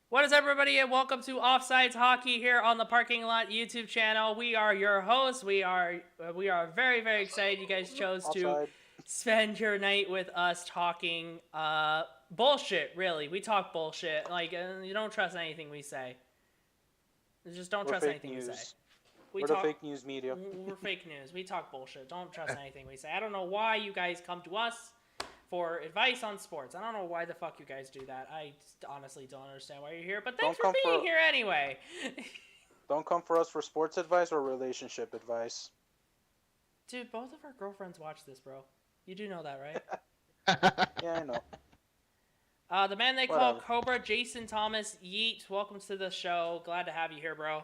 What is everybody, and welcome to Offsides Hockey here on the Parking Lot YouTube channel. We are your hosts. We are very very excited you guys chose to Offside. spend your night with us talking bullshit. Really, we talk bullshit. You don't trust anything we say. You just don't We're trust fake anything we say. news. We We're the talk. fake news media. We're fake news. We talk bullshit. Don't trust anything we say. I don't know why you guys come to us for advice on sports. I don't know why the fuck you guys do that. I honestly don't understand why you're here, but thanks Don't for come being for here anyway. don't come for us for sports advice or relationship advice. Dude, both of our girlfriends watch this, bro. You do know that, right? Yeah, I know. The man they call Whatever. Cobra, Jason Thomas Yeet. Welcome to the show. Glad to have you here, bro.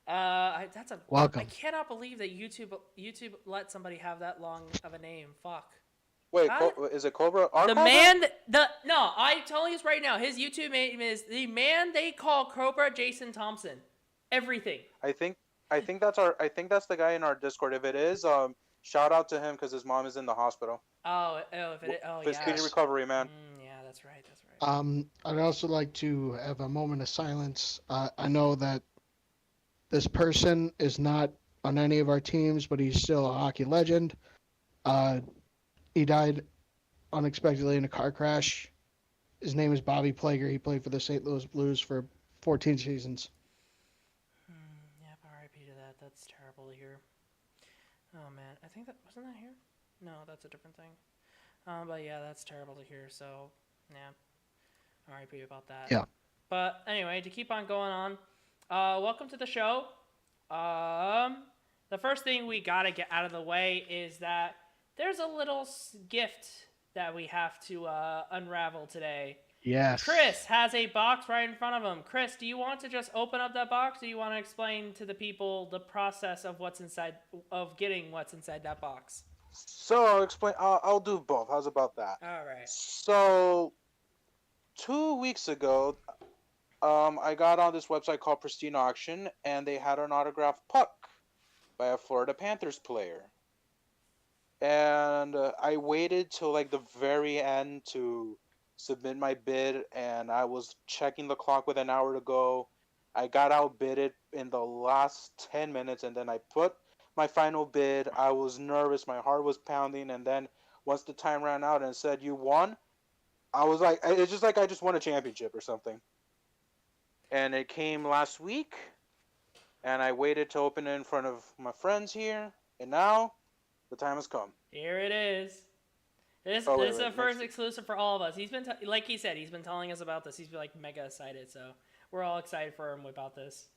I Welcome. cannot believe that YouTube let somebody have that long of a name. Fuck. Wait, How is it Cobra? Our The Cobra? man, no, I tell you this right now. His YouTube name is the man they call Cobra, Jason Thompson. Everything. I think I think that's the guy in our Discord. If it is, shout out to him because his mom is in the hospital. If it, oh For yeah, speedy recovery, man. yeah, that's right, that's right. I'd also like to have a moment of silence. I know that this person is not on any of our teams, but he's still a hockey legend. Uh, he died unexpectedly in a car crash. His name is Bobby Plager. He played for the St. Louis Blues for 14 seasons. Yep, R.I.P. to that. That's terrible to hear. Oh man, I think that wasn't that here. No, that's a different thing. But yeah, that's terrible to hear. So yeah, R.I.P. about that. Yeah. But anyway, to keep on going on, welcome to the show. The first thing we gotta get out of the way is that there's a little gift that we have to unravel today. Yes. Chris has a box right in front of him. Chris, do you want to just open up that box, or do you want to explain to the people the process of what's inside, of getting what's inside that box? So I'll explain. I'll do both. How's about that? All right. So 2 weeks ago, I got on this website called Pristine Auction, and they had an autographed puck by a Florida Panthers player. And I waited till like the very end to submit my bid, and I was checking the clock with an hour to go. I got outbidded in the last 10 minutes, and then I put my final bid. I was nervous, my heart was pounding, and then once the time ran out and it said you won, I was like, it's just like I just won a championship or something. And it came last week, and I waited to open it in front of my friends here, and now the time has come. Here it is. This Oh, this is wait, a first exclusive for all of us. He's been like he said, he's been telling us about this. He's been like mega excited, so we're all excited for him about this.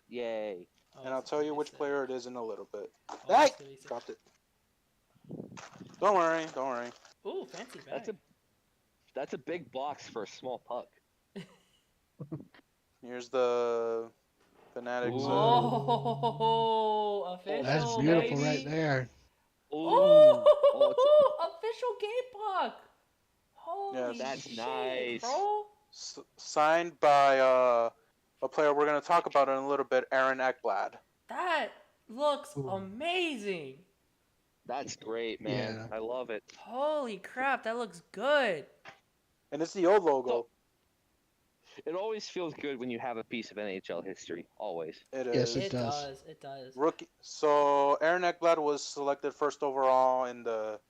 Yay. Oh, And I'll it's tell you gonna be which sick. player it is in a little bit. Oh, Hey! it's gonna be sick. Dropped it. Don't worry, don't worry. Ooh, fancy bag. That's a big box for a small puck. Here's the Fanatics. Ooh. Oh, official, That's beautiful baby. right there. Ooh. Official game puck. Holy Yes. That's shit, nice. bro. Signed by a player we're going to talk about in a little bit, Aaron Ekblad. That looks Ooh. amazing. That's great, man. Yeah. I love it. Holy crap, that looks good. And it's the old logo. It always feels good when you have a piece of NHL history. Always. It Yes, is. it does. It does. Rookie. So Aaron Ekblad was selected first overall in the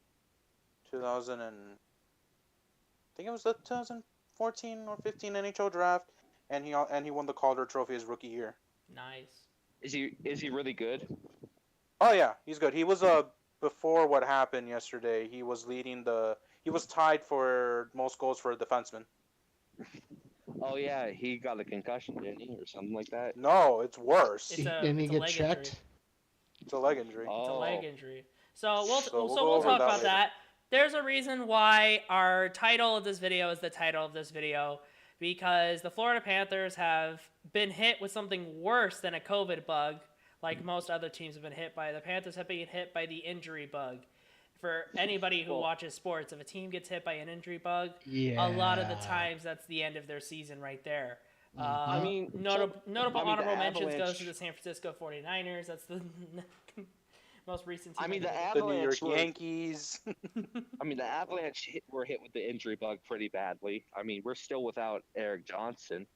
2000 and I think it was the 2014 or 15 NHL draft, and he won the Calder Trophy his rookie year. Nice. Is he really good? Oh yeah, he's good. He was before what happened yesterday. He was tied for most goals for a defenseman. Oh yeah, he got a concussion, didn't he, or something like that? No, it's worse. Didn't he it's a get leg checked? injury. It's a leg injury. It's a Oh. leg injury. So we'll So we'll so go we'll over talk that about later. that. There's a reason why our title of this video is the title of this video, because the Florida Panthers have been hit with something worse than a COVID bug, like most other teams have been hit by. The Panthers have been hit by the injury bug. For anybody who Well- watches sports, if a team gets hit by an injury bug, Yeah. a lot of the times that's the end of their season right there. I mean, Notable the honorable mentions goes Avalanche- to the San Francisco 49ers. That's the Most recent team. I mean, the The New York Avalanche were. Yankees. I mean, the Avalanche were hit with the injury bug pretty badly. I mean, we're still without Eric Johnson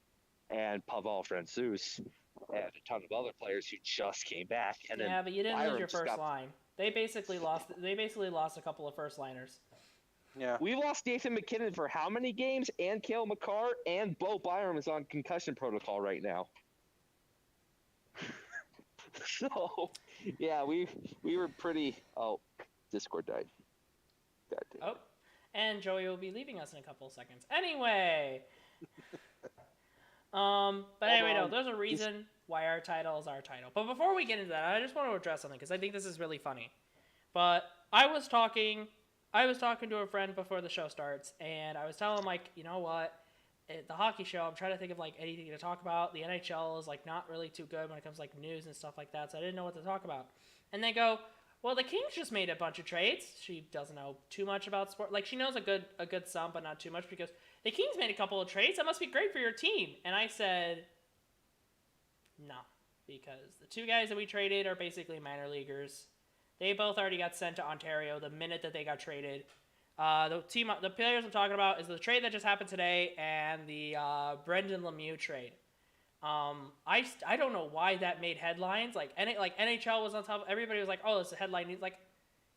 and Pavel Francouz and a ton of other players who just came back. And Yeah, then but you didn't Byram lose your just first got. line. They basically lost. They basically lost a couple of first liners. Yeah. We lost Nathan McKinnon for how many games? And Cale Makar and Bo Byram is on concussion protocol right now. So, yeah, we were pretty. Oh, Discord died. God damn. Oh, and Joey will be leaving us in a couple of seconds. Anyway. But anyway, no, there's a reason why our title is our title. But before we get into that, I just want to address something because I think this is really funny. But I was talking to a friend before the show starts, and I was telling him, like, you know what? At the hockey show, I'm trying to think of, like, anything to talk about. The NHL is, like, not really too good when it comes to, like, news and stuff like that, so I didn't know what to talk about. And they go, well, the Kings just made a bunch of trades. She doesn't know too much about sport. Like, she knows a good sum, but not too much, because the Kings made a couple of trades. That must be great for your team. And I said, no, because the two guys that we traded are basically minor leaguers. They both already got sent to Ontario the minute that they got traded. The players I'm talking about is the trade that just happened today and the Brendan Lemieux trade. I don't know why that made headlines. Like NHL was on top. Everybody was like, "Oh, it's a headline."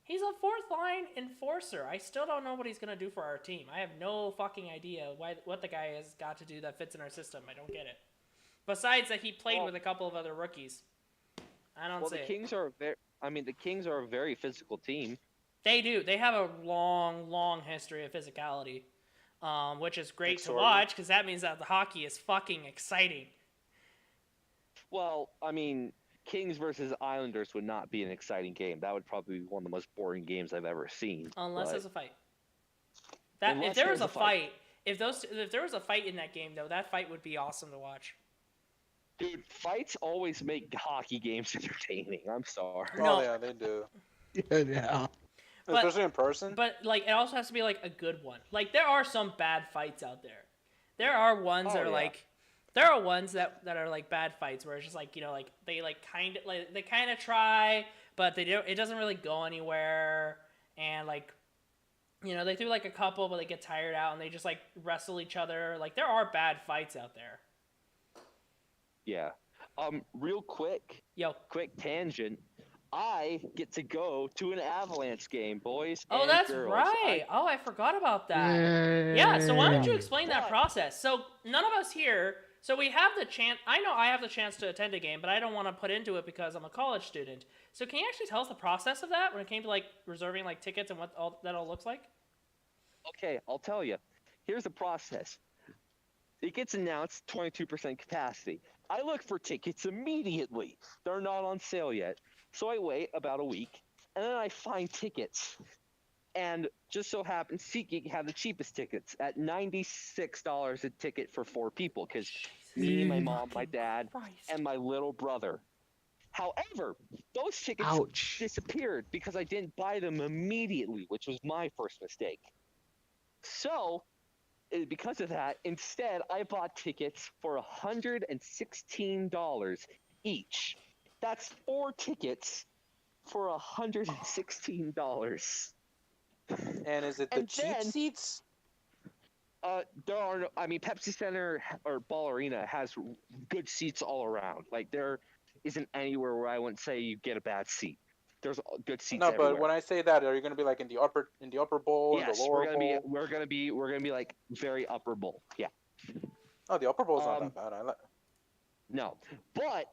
He's a fourth line enforcer. I still don't know what he's gonna do for our team. I have no fucking idea what the guy has got to do that fits in our system. I don't get it. Besides that, he played with a couple of other rookies. I don't see the it. Kings are the Kings are a very physical team. They do. They have a long history of physicality, which is great to Exorbitant. watch because that means that the hockey is fucking exciting. Well, I mean, Kings versus Islanders would not be an exciting game. That would probably be one of the most boring games I've ever seen. Unless but- there's a fight. Unless If there was there's a a fight, if there was a fight in that game though, that fight would be awesome to watch. Dude, fights always make hockey games entertaining. I'm sorry. No. Oh yeah, they do. Yeah. But- Especially in person. But like, it also has to be like a good one. Like, there are some bad fights out there. There are ones Oh, that are yeah. like, there are ones that are like bad fights where it's just like, you know, like they kind of try, but they don't. It doesn't really go anywhere, and like, you know, they do like a couple, but they get tired out and they just like wrestle each other. Like, there are bad fights out there. Yeah. Real quick tangent. I get to go to an Avalanche game, boys. Oh, and that's girls. right. I forgot about that. Yeah, so why don't you explain that But- process? So none of us here, so we have the chance, I know I have the chance to attend a game, but I don't want to put into it because I'm a college student. So can you actually tell us the process of that when it came to like reserving like tickets and what all that all looks like? Okay, I'll tell you. Here's the process. It gets announced 22% capacity. I look for tickets immediately. They're not on sale yet. So I wait about a week, and then I find tickets. And just so happens, SeatGeek had the cheapest tickets at $96 a ticket for 4 people, because me, my mom, my dad, Christ. and my little brother. However, those tickets Ouch. disappeared because I didn't buy them immediately, which was my first mistake. So, because of that, instead I bought tickets for $116 each. That's 4 tickets for $116. And is it the And cheap then- seats? There are no, I mean, Pepsi Center or Ball Arena has good seats all around. Like, there isn't anywhere where I wouldn't say you get a bad seat. There's good seats No, everywhere. but when I say that, are you gonna be like in the upper bowl, Yes, in the lower we're gonna bowl? be like very upper bowl. Yeah. Oh, the upper bowl's not Um, that bad. No. But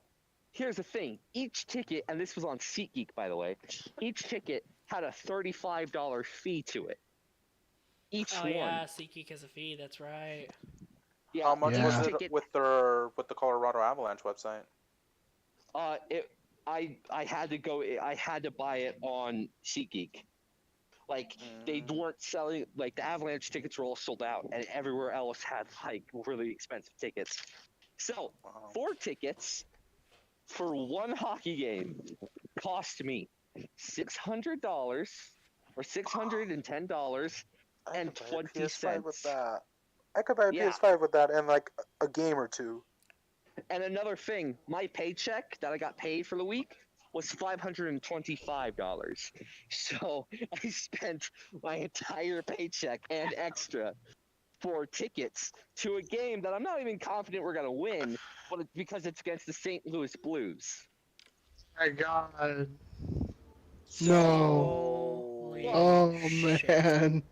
here's the thing. Each ticket, and this was on SeatGeek, by the way, each ticket had a $35 fee to it. Each Oh one. yeah, SeatGeek has a fee. That's right. Yeah, How much Yeah. was it ticket, with the Colorado Avalanche website? I had to buy it on SeatGeek. Like, they weren't selling, like, the Avalanche tickets were all sold out, and everywhere else had, like, really expensive tickets. So, Wow. 4 tickets for one hockey game cost me $600 or $610. I and could buy a 20 PS5 with cents. that. I could buy a Yeah. PS5 with that and like a game or two. And another thing, my paycheck that I got paid for the week was $525. So I spent my entire paycheck and extra for tickets to a game that I'm not even confident we're gonna win, but it's because it's against the St. Louis Blues. My God. Holy Oh shit. man.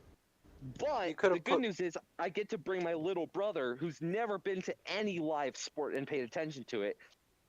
But You could've the good news is I get to bring my little brother who's never been to any live sport and paid attention to it,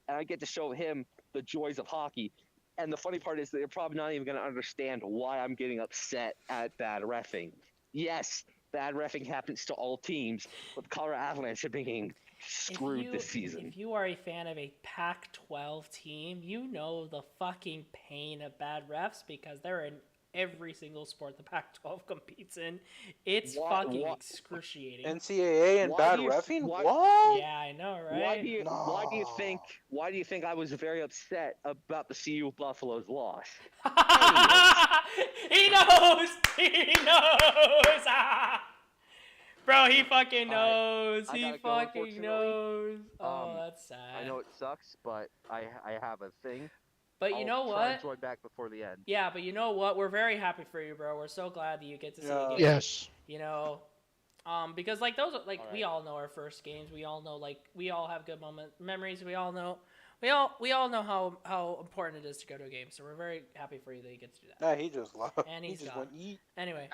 and I get to show him the joys of hockey. And the funny part is they're probably not even going to understand why I'm getting upset at bad reffing. Yes, bad reffing happens to all teams, but the Colorado Avalanche are being screwed this season. If you are a fan of a Pac-12 team, you know the fucking pain of bad refs because they're in every single sport the Pac-12 competes in. It's fucking excruciating. NCAA and Why bad do you- reffing? why- What? Yeah, I know, right? Why do you No. think I was very upset about the CU Buffalo's loss? He knows! He knows! Bro, he fucking knows. I He gotta go, fucking unfortunately. knows. Oh, that's sad. I know it sucks, but I have a thing. But you know Try what? and join back before the end. Yeah, but you know what? We're very happy for you, bro. We're so glad that you get to see a Yeah. game. Yes. You know, because like those, like we Alright. all know our first games. We all know, like we all have good memories. We all know, we all know how important it is to go to a game. So we're very happy for you that you get to do that. Nah, he just left. And He he's just gone. went eat. Anyway,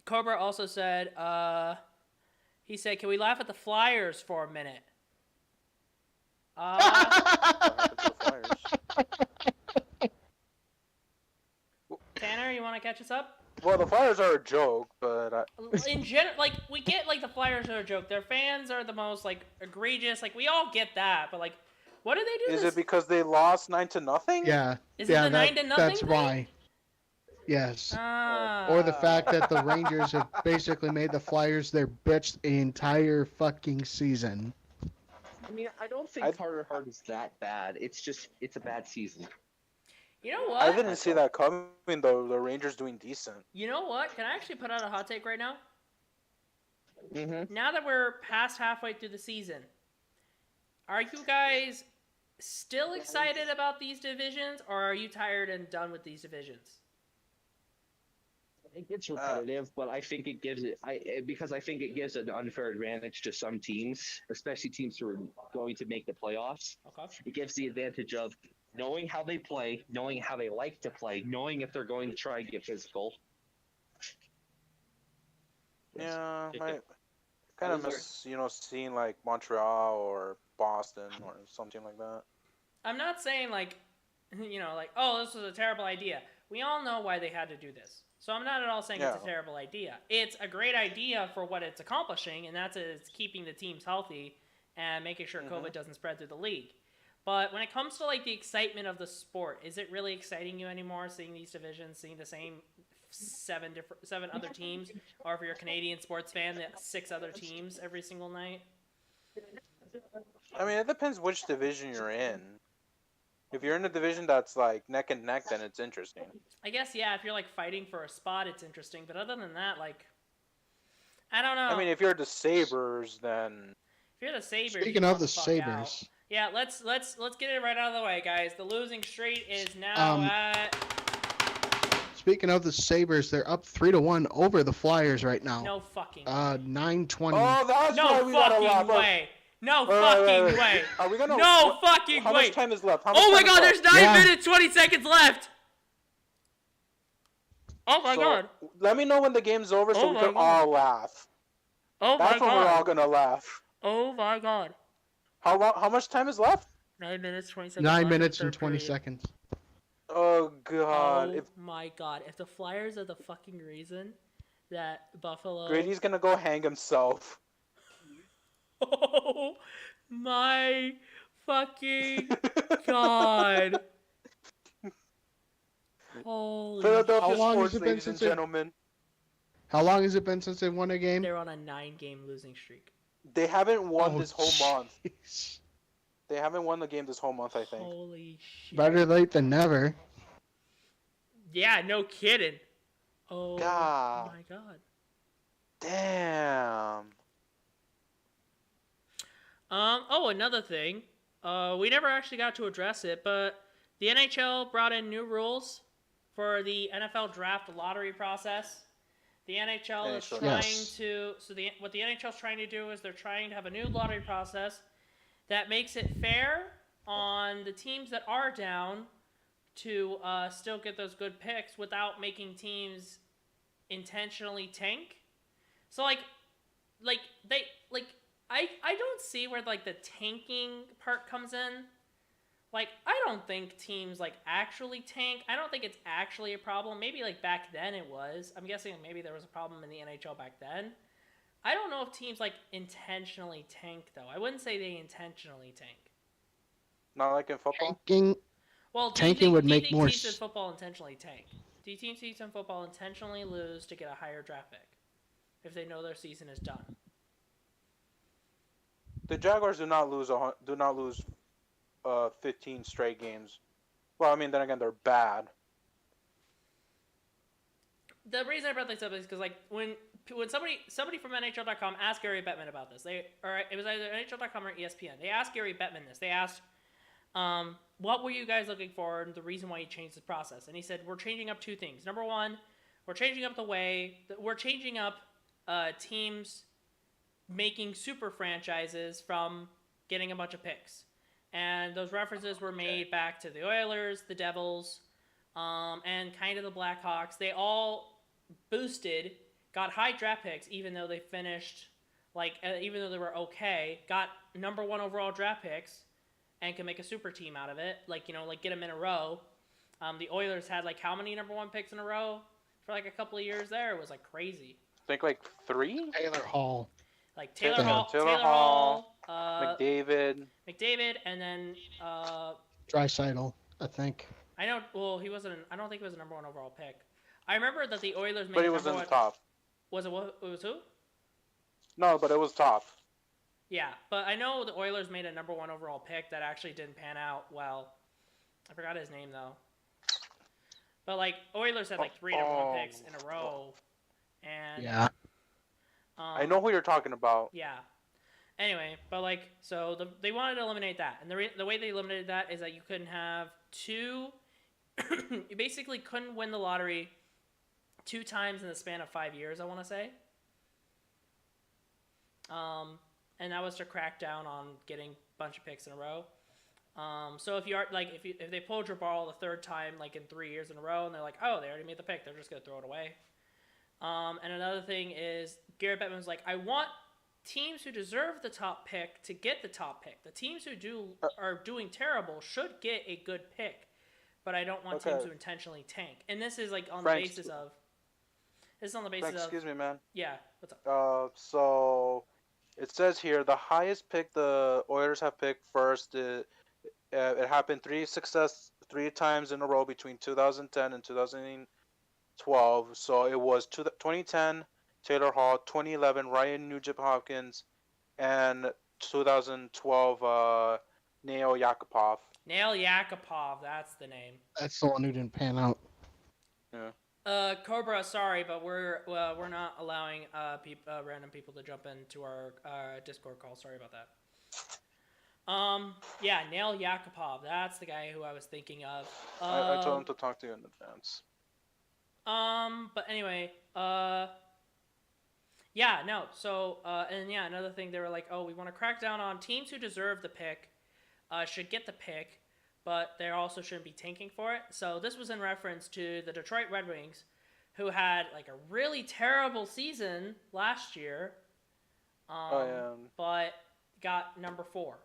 Cobra also said, he said, can we laugh at the Flyers for a minute? What happened to the Flyers? Tanner, you want to catch us up? Well, the Flyers are a joke, but In general, like we get like the Flyers are a joke. Their fans are the most like egregious. Like we all get that, but like, what do they do? is this? it because they lost 9-0? Yeah. Is it yeah, the 9-0 that's thing? why. Yes. Ah. Or the fact that the Rangers have basically made the Flyers their bitch the entire fucking season. I mean, I don't think Carter Hart is that bad. It's a bad season. You know what? I didn't see that coming though. The Rangers doing decent. You know what? Can I actually put out a hot take right now? Mm-hmm. Now that we're past halfway through the season, are you guys still excited about these divisions, or are you tired and done with these divisions? It gets repetitive, but I think it gives because I think it gives an unfair advantage to some teams, especially teams who are going to make the playoffs. Okay. It gives the advantage of knowing how they play, knowing how they like to play, knowing if they're going to try and get physical. Yeah, I kind of miss seeing like Montreal or Boston or something like that. I'm not saying like, like, oh, this was a terrible idea. We all know why they had to do this. So I'm not at all saying it's a terrible idea. It's a great idea for what it's accomplishing, and that's it's keeping the teams healthy and making sure COVID doesn't spread through the league. But when it comes to like the excitement of the sport, is it really exciting you anymore seeing these divisions, seeing the same seven other teams, or if you're a Canadian sports fan, the 6 other teams every single night? I mean, it depends which division you're in. If you're in a division that's like neck and neck, then it's interesting. I guess, yeah, if you're like fighting for a spot, it's interesting. But other than that, like, I don't know. I mean, if you're the Sabres, then if you're the Sabres, Speaking you of want the fuck Sabres, out. Yeah, let's get it right out of the way, guys. The losing streak is now at. speaking of the Sabres, they're up 3-1 over the Flyers right now. No fucking. 9:20. oh, that's why No we gotta laugh. fucking way. No Wait, fucking way. Are we gonna? No fucking How way. much time is left? How much Oh my time is god, left? there's 9 Yeah. minutes, 20 seconds left. Oh my So, god. Let me know when the game's over so Oh we my can God. all laugh. Oh my That's when we're all god. gonna laugh. Oh my god. How long? How much time is left? 9 minutes, 20 seconds. 9 left in minutes the and third 20 period. seconds. Oh god! Oh my god. If the Flyers are the fucking reason that Buffalo. Grady's gonna go hang himself. Oh my fucking god. Holy Philadelphia How long sports, has it been ladies and since it- gentlemen. How long has it been since they won a game? They're on a 9-game losing streak. They haven't won Oh, this whole month. jeez. They haven't won the game this whole month, I think. Holy shit. Better late than never. Yeah, no kidding. Oh God. my god. Damn. Oh, another thing. We never actually got to address it, but the NHL brought in new rules for the NFL draft lottery process. The NHL is NHL. trying Yes. to. What the NHL is trying to do is they're trying to have a new lottery process that makes it fair on the teams that are down to still get those good picks without making teams intentionally tank. So like they like I don't see where like the tanking part comes in. Like I don't think teams like actually tank. I don't think it's actually a problem. Maybe like back then it was. I'm guessing maybe there was a problem in the NHL back then. I don't know if teams like intentionally tank though. I wouldn't say they intentionally tank. Not like in football. Tanking, Well, tanking would do you make think more. teams in football intentionally tank? Do you think teams in football intentionally lose to get a higher draft pick if they know their season is done? The Jaguars do not lose 15 straight games. Well, I mean, then again, they're bad. The reason I brought this up is because like when somebody from NHL.com asked Gary Bettman about this, it was either NHL.com or ESPN. They asked Gary Bettman this. They asked, what were you guys looking for and the reason why you changed the process? And he said, we're changing up two things. Number one, we're changing up teams making super franchises from getting a bunch of picks. And those references were made back to the Oilers, the Devils, and kind of the Blackhawks. They all boosted, got high draft picks, even though they finished, even though they were okay, got number one overall draft picks, and can make a super team out of it. Get them in a row. The Oilers had, how many number one picks in a row for, a couple of years there? It was, crazy. I think 3. Taylor Hall. Taylor Hall, Hall, McDavid, and then Draisaitl, I think. I know. Well, he wasn't. I don't think he was a number one overall pick. I remember that the Oilers made. But he was in the top. Was it? It was who? No, but it was top. Yeah, but I know the Oilers made a number one overall pick that actually didn't pan out well. I forgot his name though. But Oilers had 3 number one picks in a row, and Yeah. I know who you're talking about. Yeah. Anyway, but they wanted to eliminate that, and the way they eliminated that is that you couldn't have two. You basically couldn't win the lottery 2 times in the span of 5 years. I want to say. And that was to crack down on getting a bunch of picks in a row. So if you are if they pulled your ball the 3rd time in 3 years in a row, and they're oh, they already made the pick, they're just gonna throw it away. And another thing is Gary Bettman was I want teams who deserve the top pick to get the top pick. The teams who are doing terrible should get a good pick, but I don't want teams who intentionally tank. And this is on the basis of. This is on the basis of. Excuse me, man. Yeah. What's up? So it says here the highest pick the Oilers have picked first. It happened 3 times in a row between 2010 and 2012. So it was 2010 Taylor Hall, 2011 Ryan Nugent-Hopkins, and 2012 Nail Yakupov. Nail Yakupov, that's the name. That's the one who didn't pan out. Yeah. Cobra, sorry, but we're not allowing random people to jump into our Discord call. Sorry about that. Yeah, Nail Yakupov, that's the guy who I was thinking of. I told him to talk to you in advance. But anyway, yeah, no. So, and yeah, another thing, they were oh, we want to crack down on teams who deserve the pick, should get the pick, but they also shouldn't be tanking for it. So this was in reference to the Detroit Red Wings, who had a really terrible season last year, but got number 4.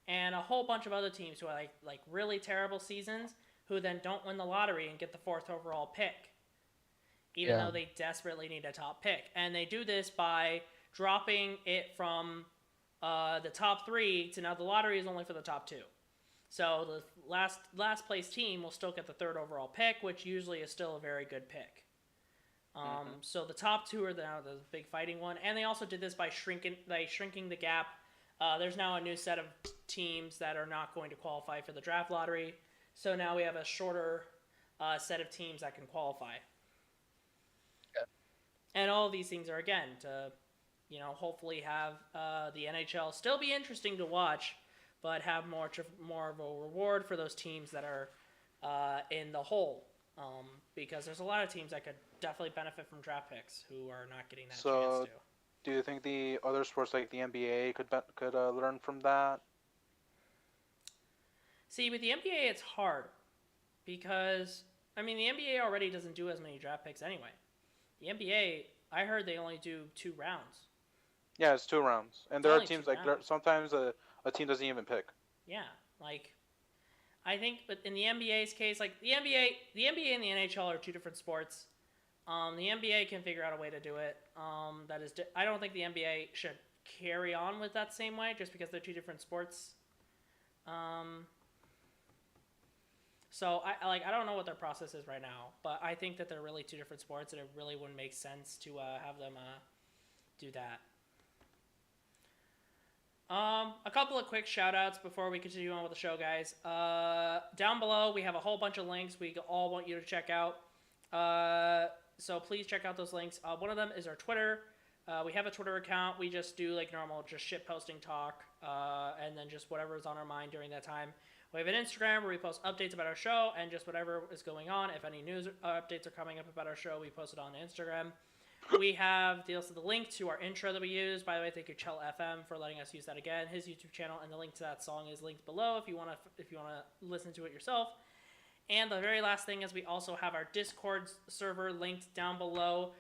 And a whole bunch of other teams who had really terrible seasons, who then don't win the lottery and get the 4th overall pick, even though they desperately need a top pick. And they do this by dropping it from the top 3 to now the lottery is only for the top 2. So the last place team will still get the 3rd overall pick, which usually is still a very good pick. So the top 2 are now the big fighting one. And they also did this by shrinking the gap. There's now a new set of teams that are not going to qualify for the draft lottery. So now we have a shorter set of teams that can qualify. Okay. And all of these things are, again, to hopefully have the NHL still be interesting to watch, but have more of a reward for those teams that are in the hole. Because there's a lot of teams that could definitely benefit from draft picks who are not getting that chance So, to. do you think the other sports like the NBA could learn from that? See, with the NBA, it's hard because I mean the NBA already doesn't do as many draft picks anyway. The NBA, I heard they only do 2 rounds. Yeah, it's 2 rounds, and It's there are only two teams like rounds. sometimes a team doesn't even pick. Yeah, like I think, but in the NBA's case, like the NBA and the NHL are 2 different sports. The NBA can figure out a way to do it. I don't think the NBA should carry on with that same way just because they're 2 different sports. So I don't know what their process is right now, but I think that they're really 2 different sports, and it really wouldn't make sense to have them do that. A couple of quick shout outs before we continue on with the show, guys. Down below, we have a whole bunch of links we all want you to check out. So please check out those links. One of them is our Twitter. We have a Twitter account. We just do like normal, just shit posting talk, and then just whatever is on our mind during that time. We have an Instagram where we post updates about our show and just whatever is going on. If any news updates are coming up about our show, we post it on Instagram. We have the link to our intro that we use. By the way, thank you Chell FM for letting us use that again. His YouTube channel and the link to that song is linked below if you want to listen to it yourself. And the very last thing is we also have our Discord server linked down below.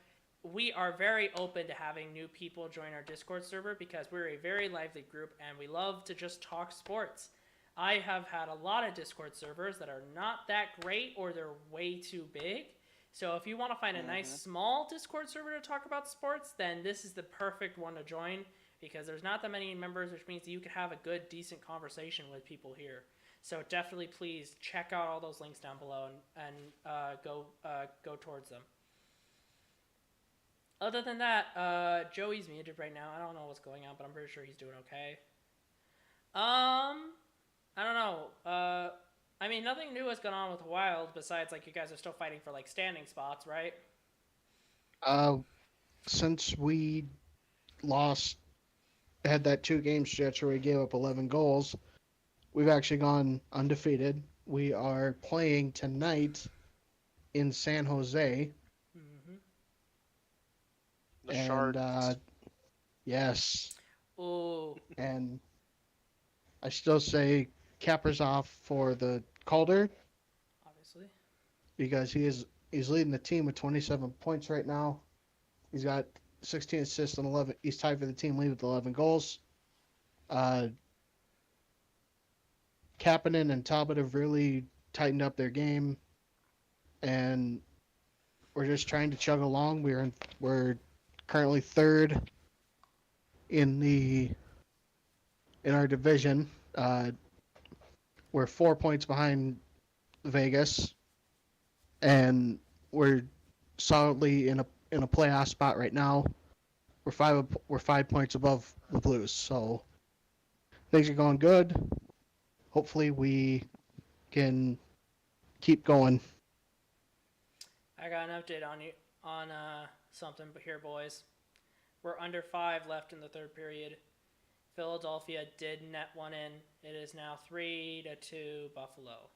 We are very open to having new people join our Discord server because we're a very lively group and we love to just talk sports. I have had a lot of Discord servers that are not that great or they're way too big. So if you want to find a nice small Discord server to talk about sports, then this is the perfect one to join because there's not that many members, which means that you can have a good, decent conversation with people here. So definitely, please check out all those links down below and go towards them. Other than that, Joey's muted right now. I don't know what's going on, but I'm pretty sure he's doing okay. I don't know. I mean, nothing new has gone on with the Wild besides, like, you guys are still fighting for, like, standing spots, right? Since we had that 2-game stretch where we gave up 11 goals, we've actually gone undefeated. We are playing tonight in San Jose. Mm-hmm. The Sharks. Yes. Ooh. And I still say Kaprizov for the Calder Obviously. because he's leading the team with 27 points right now. He's got 16 assists and 11. He's tied for the team lead with 11 goals. Kapanen and Talbot have really tightened up their game, and we're just trying to chug along. We're currently third in our division. We're 4 points behind Vegas, and we're solidly in a playoff spot right now. We're 5 points above the Blues, so things are going good. Hopefully, we can keep going. I got an update on something here, boys. We're under 5 left in the third period. Philadelphia did net one in. It is now 3-2 Buffalo.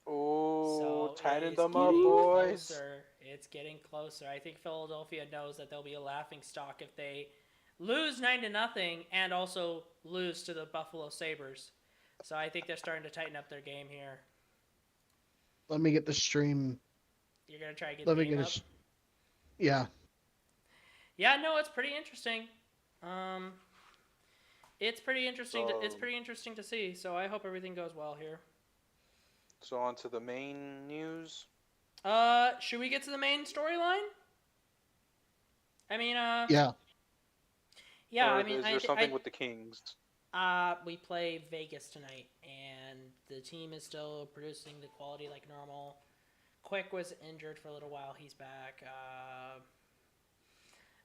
Oh, So tighten it is them up, getting boys. closer. It's getting closer. I think Philadelphia knows that they'll be a laughing stock if they lose 9-0 and also lose to the Buffalo Sabres. So I think they're starting to tighten up their game here. Let me get the stream. You're gonna try to get Let the me game get up? Yeah. Yeah, no, it's pretty interesting. It's pretty interesting. It's pretty interesting to see. So I hope everything goes well here. So on to the main news. Should we get to the main storyline? I mean, Yeah. Yeah, Or I mean, is there something with the Kings? We play Vegas tonight, and the team is still producing the quality like normal. Quick was injured for a little while. He's back.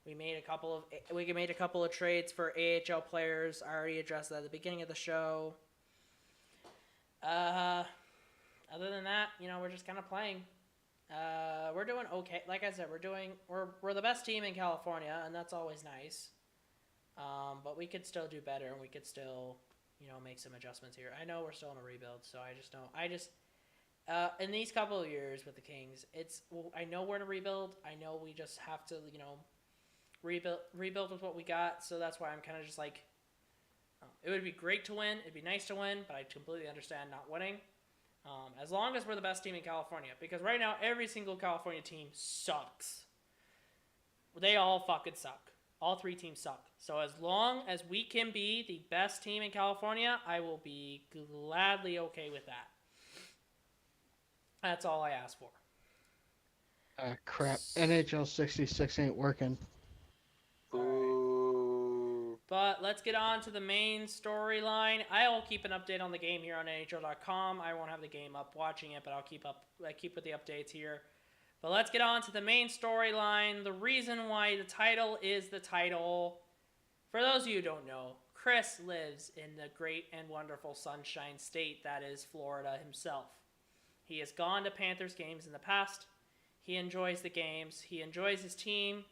We made a couple of trades for AHL players. I already addressed that at the beginning of the show. Other than that, we're just kind of playing. We're doing okay. Like I said, we're the best team in California, and that's always nice. But we could still do better, and we could still make some adjustments here. I know we're still in a rebuild, so I just don't. In these couple of years with the Kings, I know we're in a rebuild. I know we just have to, rebuild with what we got. So that's why I'm kind of just like, it would be great to win. It'd be nice to win, but I completely understand not winning. As long as we're the best team in California, because right now every single California team sucks. They all fucking suck. All 3 teams suck. So as long as we can be the best team in California, I will be gladly okay with that. That's all I ask for. Crap. NHL 66 ain't working. Ooh. But let's get on to the main storyline. I'll keep an update on the game here on NHL.com. I won't have the game up watching it, but I'll keep with the updates here. But let's get on to the main storyline. The reason why the title is the title. For those of you who don't know, Chris lives in the great and wonderful Sunshine State that is Florida himself. He has gone to Panthers games in the past. He enjoys the games. He enjoys his team.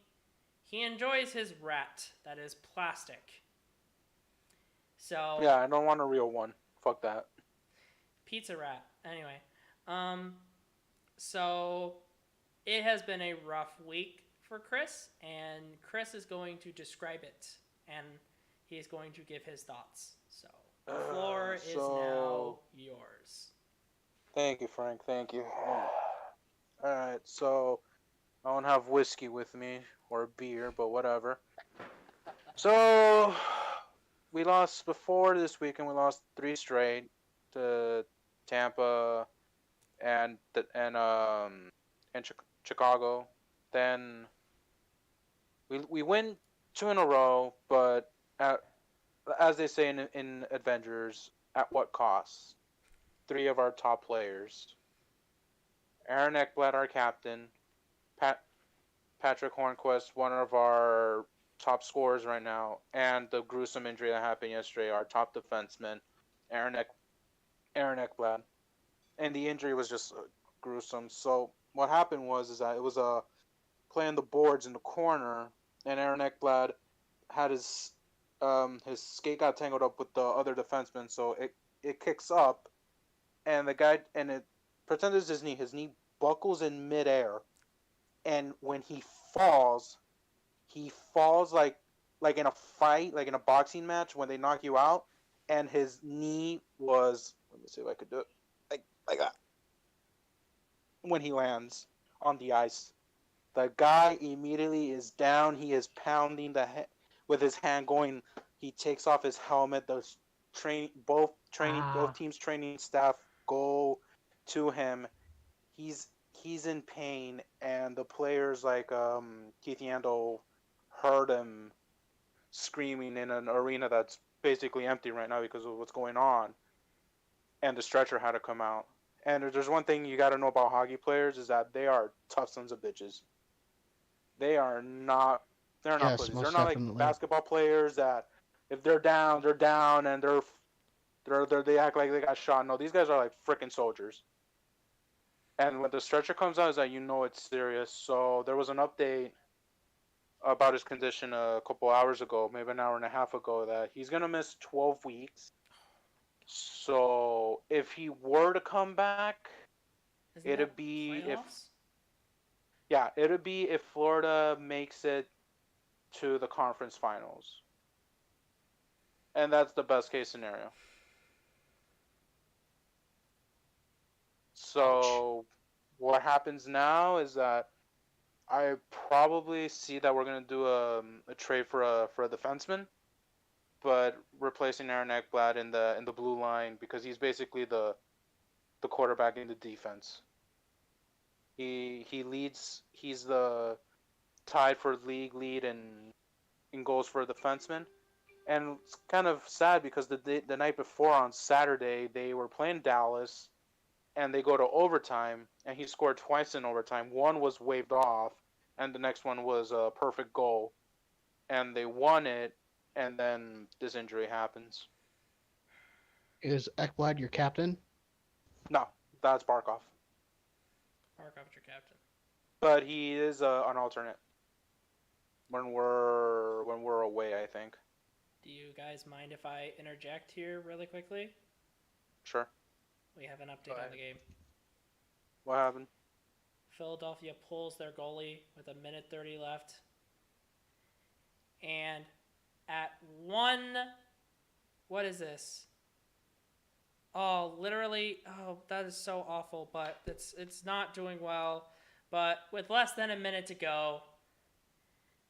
He enjoys his rat that is plastic. So Yeah, I don't want a real one. Fuck that. Pizza rat. Anyway, so it has been a rough week for Chris, and Chris is going to describe it, and he's going to give his thoughts. So the floor is now yours. Thank you, Frank. Thank you. Alright, so I don't have whiskey with me or beer, but whatever. So we lost before this weekend. We lost 3 straight to Tampa and Chicago. Then we win 2 in a row, but as they say in Avengers, at what cost? 3 of our top players. Aaron Ekblad, our captain. Patrick Hornquist, one of our top scorers right now. And the gruesome injury that happened yesterday, our top defenseman, Aaron Ekblad. And the injury was just gruesome. So what happened was that it was a play on the boards in the corner, and Aaron Ekblad had his skate got tangled up with the other defenseman, so it kicks up, and the guy it pretends his knee buckles in midair, and when he falls like in a fight, like in a boxing match when they knock you out, and his knee was, let me see if I could do it, like that. When he lands on the ice, the guy immediately is down. He is pounding with his hand going. He takes off his helmet. Both teams training staff go to him. He's in pain, and the players like Keith Yandel heard him screaming in an arena that's basically empty right now because of what's going on, and the stretcher had to come out. And if there's one thing you got to know about hockey players is that they are tough sons of bitches. They are not. They're not pussies. They're not like basketball players that if they're down, and they act like they got shot. No, these guys are like freaking soldiers. And when the stretcher comes out, is that it's serious. So there was an update about his condition a couple hours ago, maybe an hour and a half ago, that he's gonna miss 12 weeks. So if he were to come back, it'd be if Florida makes it to the conference finals. And that's the best case scenario. So what happens now is that I probably see that we're going to do a trade for a defenseman, but replacing Aaron Ekblad in the blue line, because he's basically the quarterback in the defense. He leads. He's the tied for league lead in goals for a defenseman, and it's kind of sad because the night before on Saturday they were playing Dallas, and they go to overtime, and he scored twice in overtime. One was waved off, and the next one was a perfect goal, and they won it. And then this injury happens. Is Ekblad your captain? No, that's Barkov. Barkov's your captain. But he is an alternate when we're away, I think. Do you guys mind if I interject here really quickly? Sure. We have an Go update on ahead. the game. What happened? Philadelphia pulls their goalie with a minute 30 left. And at what is this? Oh, literally, that is so awful, but it's not doing well. But with less than a minute to go,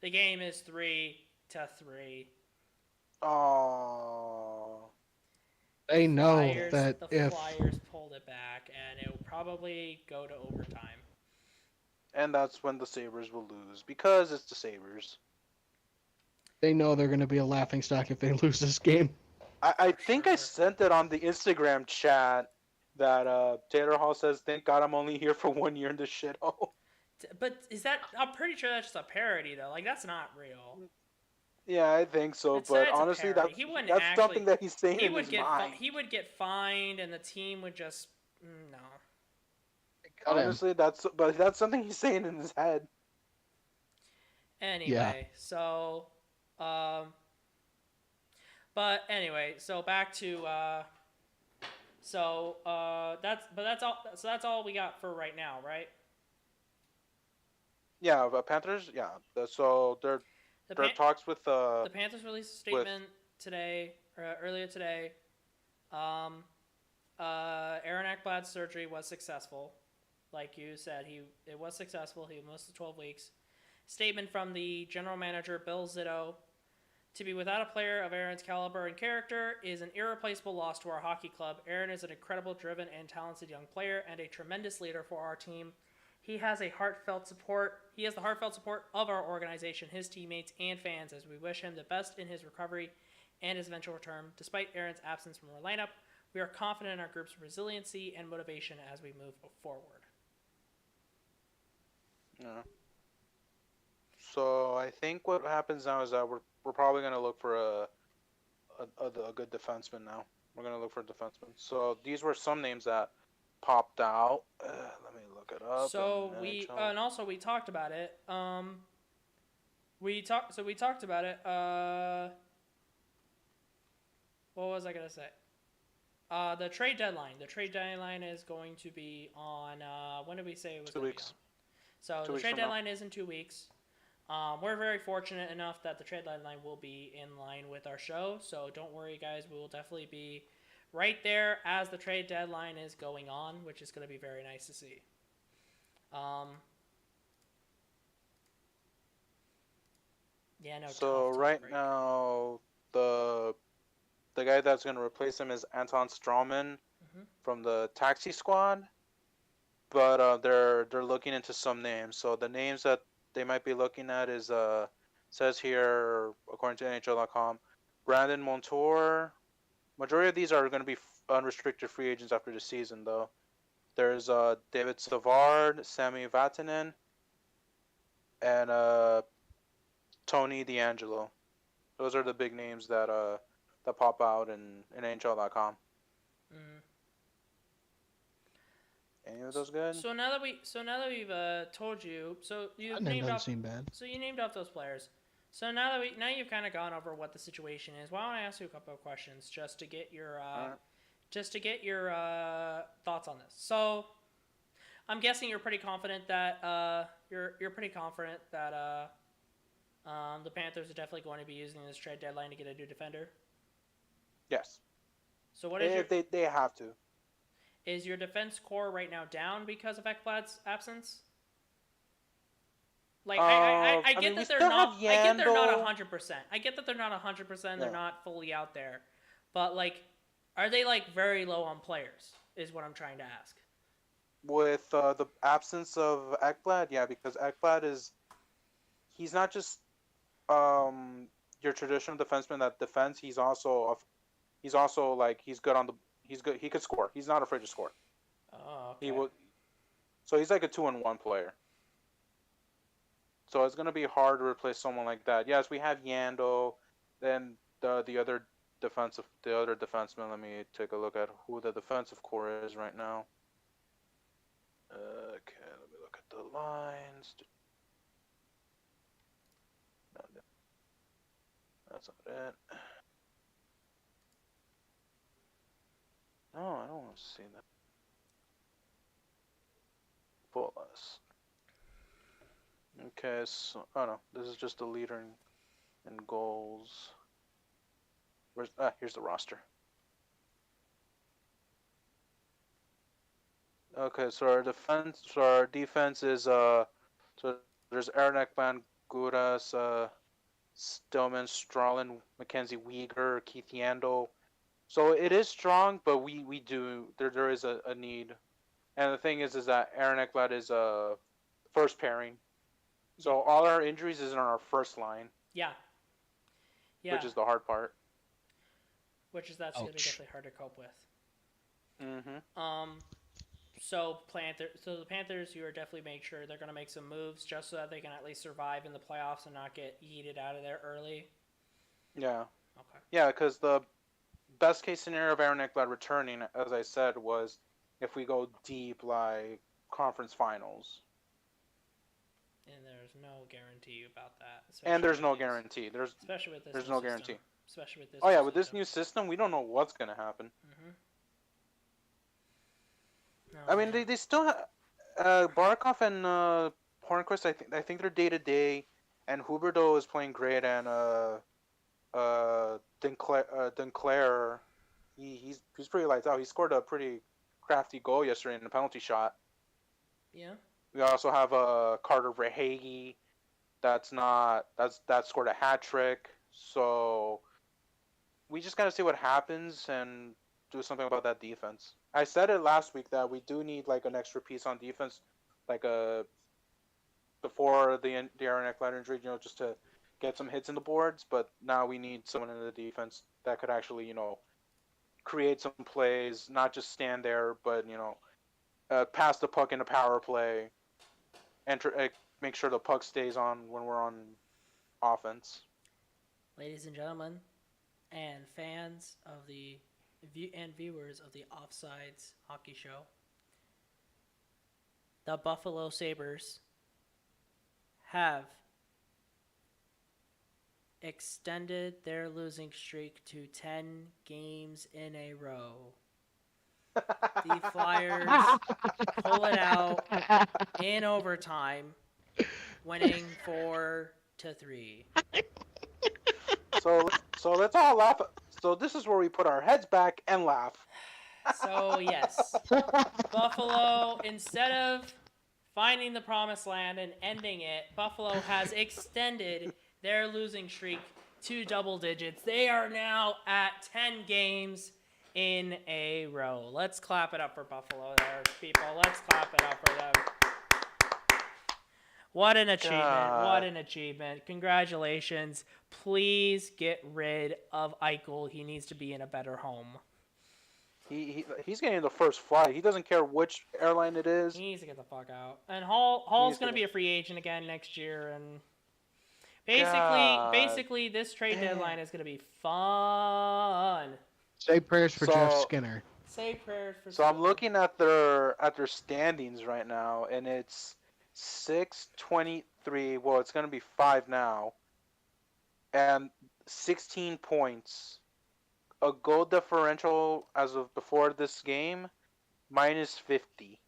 the game is 3-3. Oh. They know Flyers, that the if Flyers pulled it back, and it will probably go to overtime. And that's when the Sabres will lose because it's the Sabres. they know they're going to be a laughingstock if they lose this game. I think I Sure. sent it on the Instagram chat that Taylor Hall says, "Thank God I'm only here for 1 year in this shithole." But is that? I'm pretty sure that's just a parody, though. Like that's not real. Yeah, I think so. It's But a honestly, parody. He wouldn't that's actually. something that he's saying He in would his get mind. he would get fined, and the team would just no. Cut him. Honestly, that's something he's saying in his head. Anyway, so but anyway, so back to that's all we got for right now, right? Yeah, but Panthers. Yeah, so there The are talks with the Panthers released a statement today, or earlier today. Aaron Ekblad's surgery was successful, like you said. It was successful. He missed 12 weeks. Statement from the general manager Bill Zito: to be without a player of Aaron's caliber and character is an irreplaceable loss to our hockey club. Aaron is an incredible, driven, and talented young player and a tremendous leader for our team. He has the heartfelt support of our organization, his teammates, and fans as we wish him the best in his recovery and his eventual return. Despite Aaron's absence from our lineup, we are confident in our group's resiliency and motivation as we move forward. Yeah. So I think what happens now is that we're probably gonna look for a good defenseman now. We're gonna look for a defenseman. So these were some names that popped out. Let me look it up. So and and also we talked about it. We talked about it. What was I gonna say? The trade deadline. The trade deadline is going to be on. When did we say it was? 2 weeks. So 2 the weeks trade from now. deadline is in 2 weeks. We're very fortunate enough that the trade deadline will be in line with our show. So don't worry, guys. We will definitely be right there as the trade deadline is going on, which is going to be very nice to see. Yeah, no. So tough right break. now, the guy that's gonna replace him is Anton Strawman Mhm. from the Taxi Squad. But they're looking into some names. So the names that they might be looking at is says here according to NHL.com, Brandon Montour. Majority of these are going to be unrestricted free agents after the season, though. There's David Savard, Sami Vatanen, and Tony DeAngelo. Those are the big names that pop out in NHL.com. Mhm. Any of those good? So now that we've told you, so you That named doesn't off, seem bad. so you named off those players. So now you've kind of gone over what the situation is. Why don't I ask you a couple of questions just to get your Alright. thoughts on this? So I'm guessing you're pretty confident that the Panthers are definitely going to be using this trade deadline to get a new defender. Yes. So what is They have to. is your defense core right now down because of Ekblad's absence? Like I get mean, we that they're still not. have I get they're not Yandel. 100%. I get that they're not 100%. They're Yeah. not fully out there, but like, are they like very low on players? Is what I'm trying to ask. With the absence of Ekblad, yeah, because he's not just your traditional defenseman that defends. He's also like he's good on the he's good. He could score. He's not afraid to score. Oh, okay. He will. So he's like a 2-in-1 player. So it's gonna be hard to replace someone like that. Yes, we have Yando. Then the other defenseman. Let me take a look at who the defensive core is right now. Okay, let me look at the lines. No, that's not it. Let's see that. Full list. Okay, so oh no, this is just the leader in goals. Here's the roster. Okay, so our defense is so there's Eranek Van Guras, Stillman, Stralin, Mackenzie Weegar, Keith Yandel. So it is strong, but we do there is a need. And the thing is that Aaron Ekblad is a first pairing. So all our injuries is in our first line. Yeah. Which is the hard part. That's gonna be definitely hard to cope with. Mm-hmm. So the Panthers, you are definitely make sure they're gonna make some moves just so that they can at least survive in the playoffs and not get yeeted out of there early. Yeah. Okay. Yeah, because the best case scenario of Aaron Ekblad returning, as I said, was if we go deep, like conference finals. And there's no guarantee about that. And there's no guarantee. Especially with this. There's no guarantee. Especially with this. Oh yeah, with this new system, we don't know what's gonna happen. Mm-hmm. I mean, they still have Barkov and Hornquist. I think they're day to day, and Huberdeau is playing great, and Dunclair, he's pretty lights out. He scored a pretty crafty goal yesterday in a penalty shot. Yeah. We also have Carter Verhaeghe, that scored a hat trick. So we just gotta see what happens and do something about that defense. I said it last week that we do need like an extra piece on defense, like before the Aaron Ekblad injury, just to get some hits in the boards. But now we need someone in the defense that could actually, create some plays, not just stand there, but pass the puck in a power play, and make sure the puck stays on when we're on offense. Ladies and gentlemen, and fans of and viewers of the Offsides hockey show, the Buffalo Sabres have extended their losing streak to 10 games in a row. The Flyers pull it out in overtime, winning 4-3. So let's all laugh. So this is where we put our heads back and laugh. So yes, Buffalo, instead of finding the promised land and ending it, Buffalo has extended their losing streak to double digits. They are now at 10 games in a row. Let's clap it up for Buffalo there, people. Let's clap it up for them. What an achievement. God. What an achievement. Congratulations. Please get rid of Eichel. He needs to be in a better home. He's getting the first flight. He doesn't care which airline it is. He needs to get the fuck out. And Hall's going to be a free agent again next year. And basically, this trade deadline is going to be fun. Say prayers for Jeff Skinner. Say prayers for. So I'm looking at their standings right now, and it's 6-23. Well, it's going to be 5 now, and 16 points. A goal differential as of before this game, -50.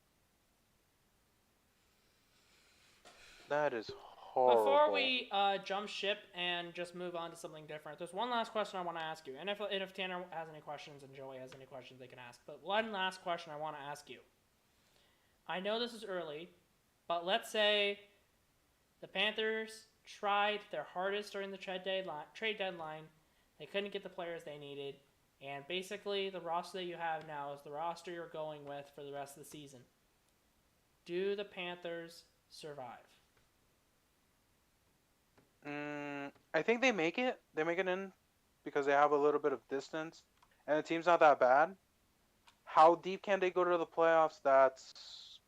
That is horrible. Before we jump ship and just move on to something different, there's one last question I want to ask you. And if Tanner has any questions and Joey has any questions, they can ask. But one last question I want to ask you. I know this is early, but let's say the Panthers tried their hardest during the trade deadline. They couldn't get the players they needed. And basically, the roster that you have now is the roster you're going with for the rest of the season. Do the Panthers survive? I think they make it. They make it in because they have a little bit of distance, and the team's not that bad. How deep can they go to the playoffs? That's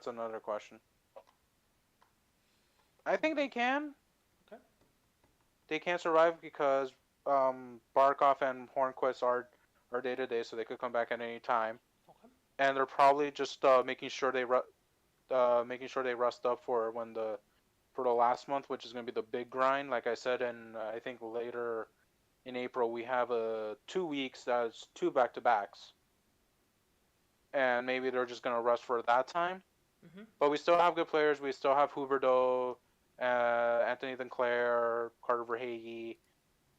another question. I think they can. Okay. They can survive because Barkov and Hornquist are day to day, so they could come back at any time. Okay. And they're probably just making sure they rust up for the last month, which is going to be the big grind. Like I said, and I think later in April we have 2 weeks. That's 2 back-to-backs. and maybe they're just gonna rest for that time. Mm-hmm. But we still have good players. We still have Huberdeau, Anthony Sinclair, Carter Verhage,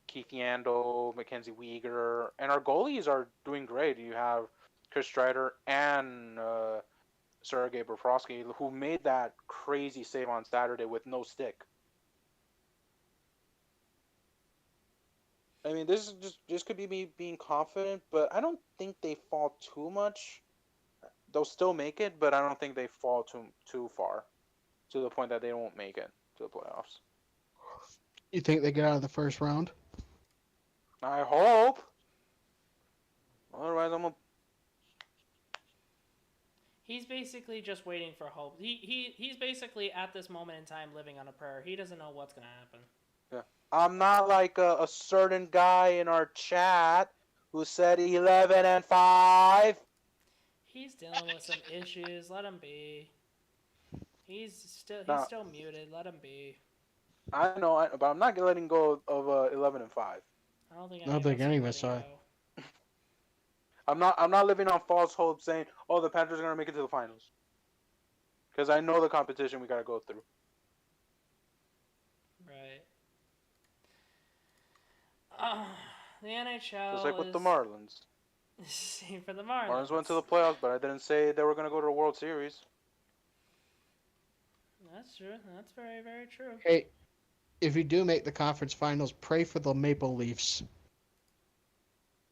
Keith Yandel, Mackenzie Weegar, and our goalies are doing great. You have Chris Strider and Sergei Bobrovsky, who made that crazy save on Saturday with no stick. I mean, this is just could be me being confident, but I don't think they fall too much. They'll still make it, but I don't think they fall too far to the point that they won't make it to the playoffs. You think they get out of the first round? I hope. Otherwise, I'm gonna. He's basically just waiting for hope. He's basically at this moment in time living on a prayer. He doesn't know what's gonna happen. Yeah. I'm not like a certain guy in our chat who said 11-5. He's dealing with some issues. Let him be. He's Nah. still muted. Let him be. I know, but I'm not letting go of 11-5. I don't think I don't think any of us letting are. go. I'm not living on false hope saying, oh, the Panthers are gonna make it to the finals. Because I know the competition we gotta go through. Right. The NHL Just like with the Marlins. Same for the Marlins. Marlins went to the playoffs, but I didn't say they were gonna go to the World Series. That's true. That's very, very true. Hey, if you do make the conference finals, pray for the Maple Leafs.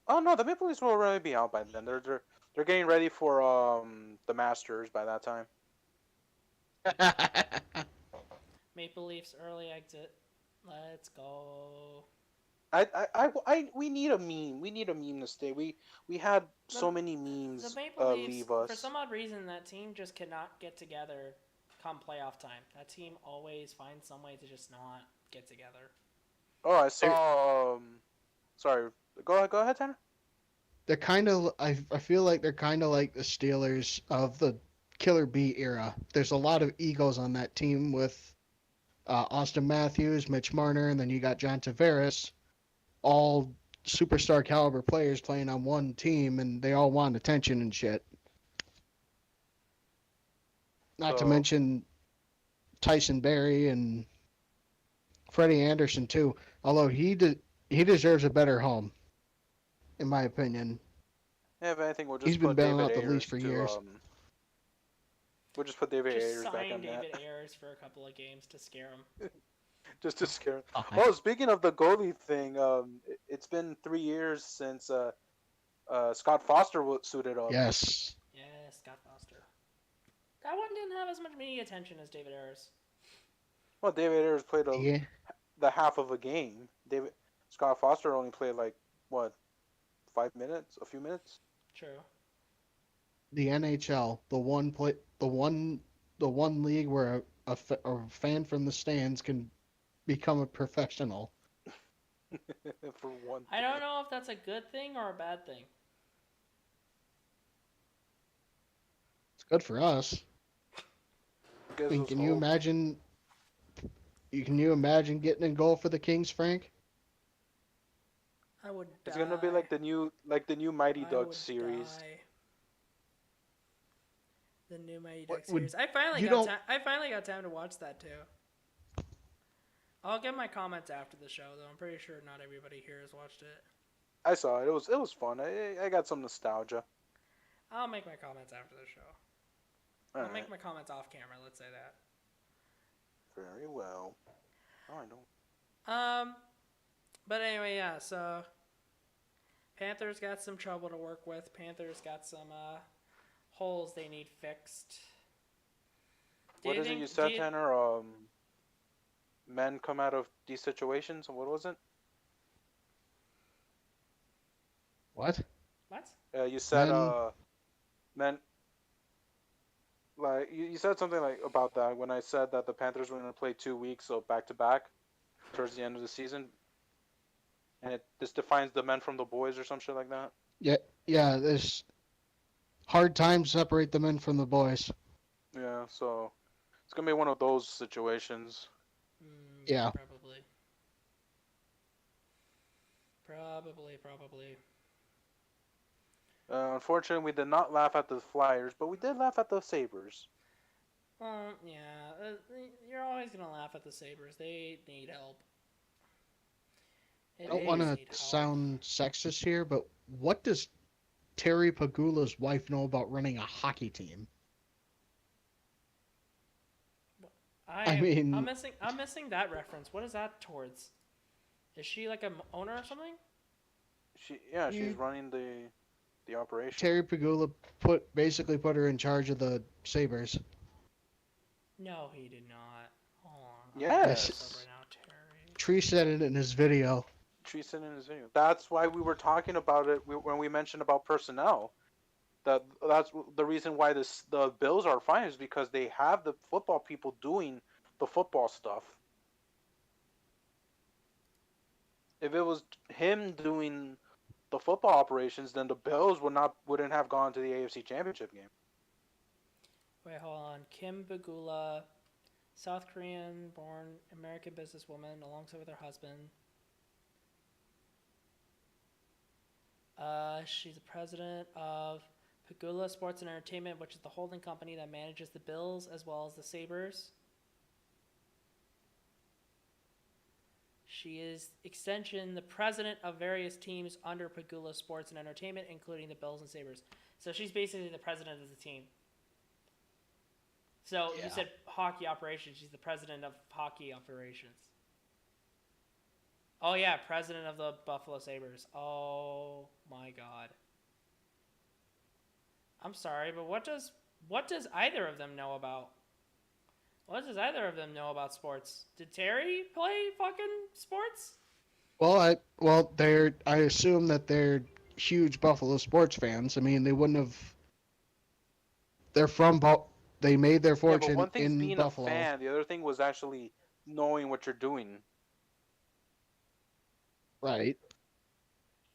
Oh no, the Maple Leafs will already be out by then. They're getting ready for the Masters by that time. Maple Leafs early exit. Let's go. We need a meme. We need a meme to stay. We had so many memes The Maple Leafs, leave us. for some odd reason, that team just cannot get together come playoff time. That team always finds some way to just not get together. Oh, I saw. Sorry. Go ahead, Tanner. They're kind of. I feel like they're kind of like the Steelers of the Killer Bee era. There's a lot of egos on that team with Austin Matthews, Mitch Marner, and then you got John Tavares, all superstar caliber players playing on one team, and they all want attention and shit. Not to mention Tyson Berry and Freddie Anderson too. Although he deserves a better home, in my opinion. Yeah, if anything, we'll just He's been put bailing David out the Leafs Ayers for to, years. We'll just put David Just Ayers back sign on David that. Ayers for a couple of games to scare him. Just to scare him. Oh, Oh, speaking of the goalie thing, it's been 3 years since Scott Foster suited up. yes. Yeah, Scott Foster. That one didn't have as much media attention as David Ayers. Well, David Ayers played Yeah. the half of a game. Scott Foster only played like what, 5 minutes, a few minutes. True. The NHL, the one league where a fan from the stands can become a professional. For one. I don't know if that's a good thing or a bad thing. It's good for us. I mean, can you hope. imagine? Can you imagine getting in goal for the Kings, Frank? I would die. It's gonna be like the new Mighty Ducks series. Die. The new Mighty What Ducks would- series. I finally you got don't- I finally got time to watch that too. I'll get my comments after the show though. I'm pretty sure not everybody here has watched it. I saw it. It was fun. I got some nostalgia. I'll make my comments after the show. I'll Alright. make my comments off camera. Let's say that. Very well. Oh, I don't. But anyway, yeah. So Panthers got some trouble to work with. Panthers got some holes they need fixed. What is it you said, Tanner? Men come out of these situations. What was it? What? What? You said Men- men. Like you said something like about that when I said that the Panthers were going to play 2 weeks, so back to back, towards the end of the season, and this defines the men from the boys or some shit like that. Yeah. There's hard times separate the men from the boys. Yeah, so it's gonna be one of those situations. Yeah. Probably. Unfortunately, we did not laugh at the Flyers, but we did laugh at the Sabres. Yeah, you're always gonna laugh at the Sabres. They need help. I They don't Hey, want just to need help. sound sexist here, but what does Terry Pagula's wife know about running a hockey team? I I'm mean, missing that reference. What is that towards? Is she like a owner or something? she's you, running the operation. Terry Pagula basically put her in charge of the Sabres. No, he did not. Hold on, I'm looking Yes, this up right Yes, now. Terry. Tree said it in his video. Tree said in his video. That's why we were talking about it when we mentioned about personnel. That's the reason why the Bills are fine is because they have the football people doing the football stuff. If it was him doing the football operations, then the Bills wouldn't have gone to the AFC Championship game. Wait, hold on. Kim Bagula, South Korean-born American businesswoman, alongside with her husband. She's the president of Pagula Sports and Entertainment, which is the holding company that manages the Bills as well as the Sabres. She is extension the president of various teams under Pagula Sports and Entertainment, including the Bills and Sabres. So she's basically the president of the team. So Yeah. you said hockey operations. She's the president of hockey operations. Oh yeah, president of the Buffalo Sabres. Oh my God. I'm sorry, but what does either of them know about? What does either of them know about sports? Did Terry play fucking sports? I assume that they're huge Buffalo sports fans. I mean, they wouldn't have. They're from They made their Yeah, but fortune one thing's in being a Buffalo. fan. The other thing was actually knowing what you're doing. Right.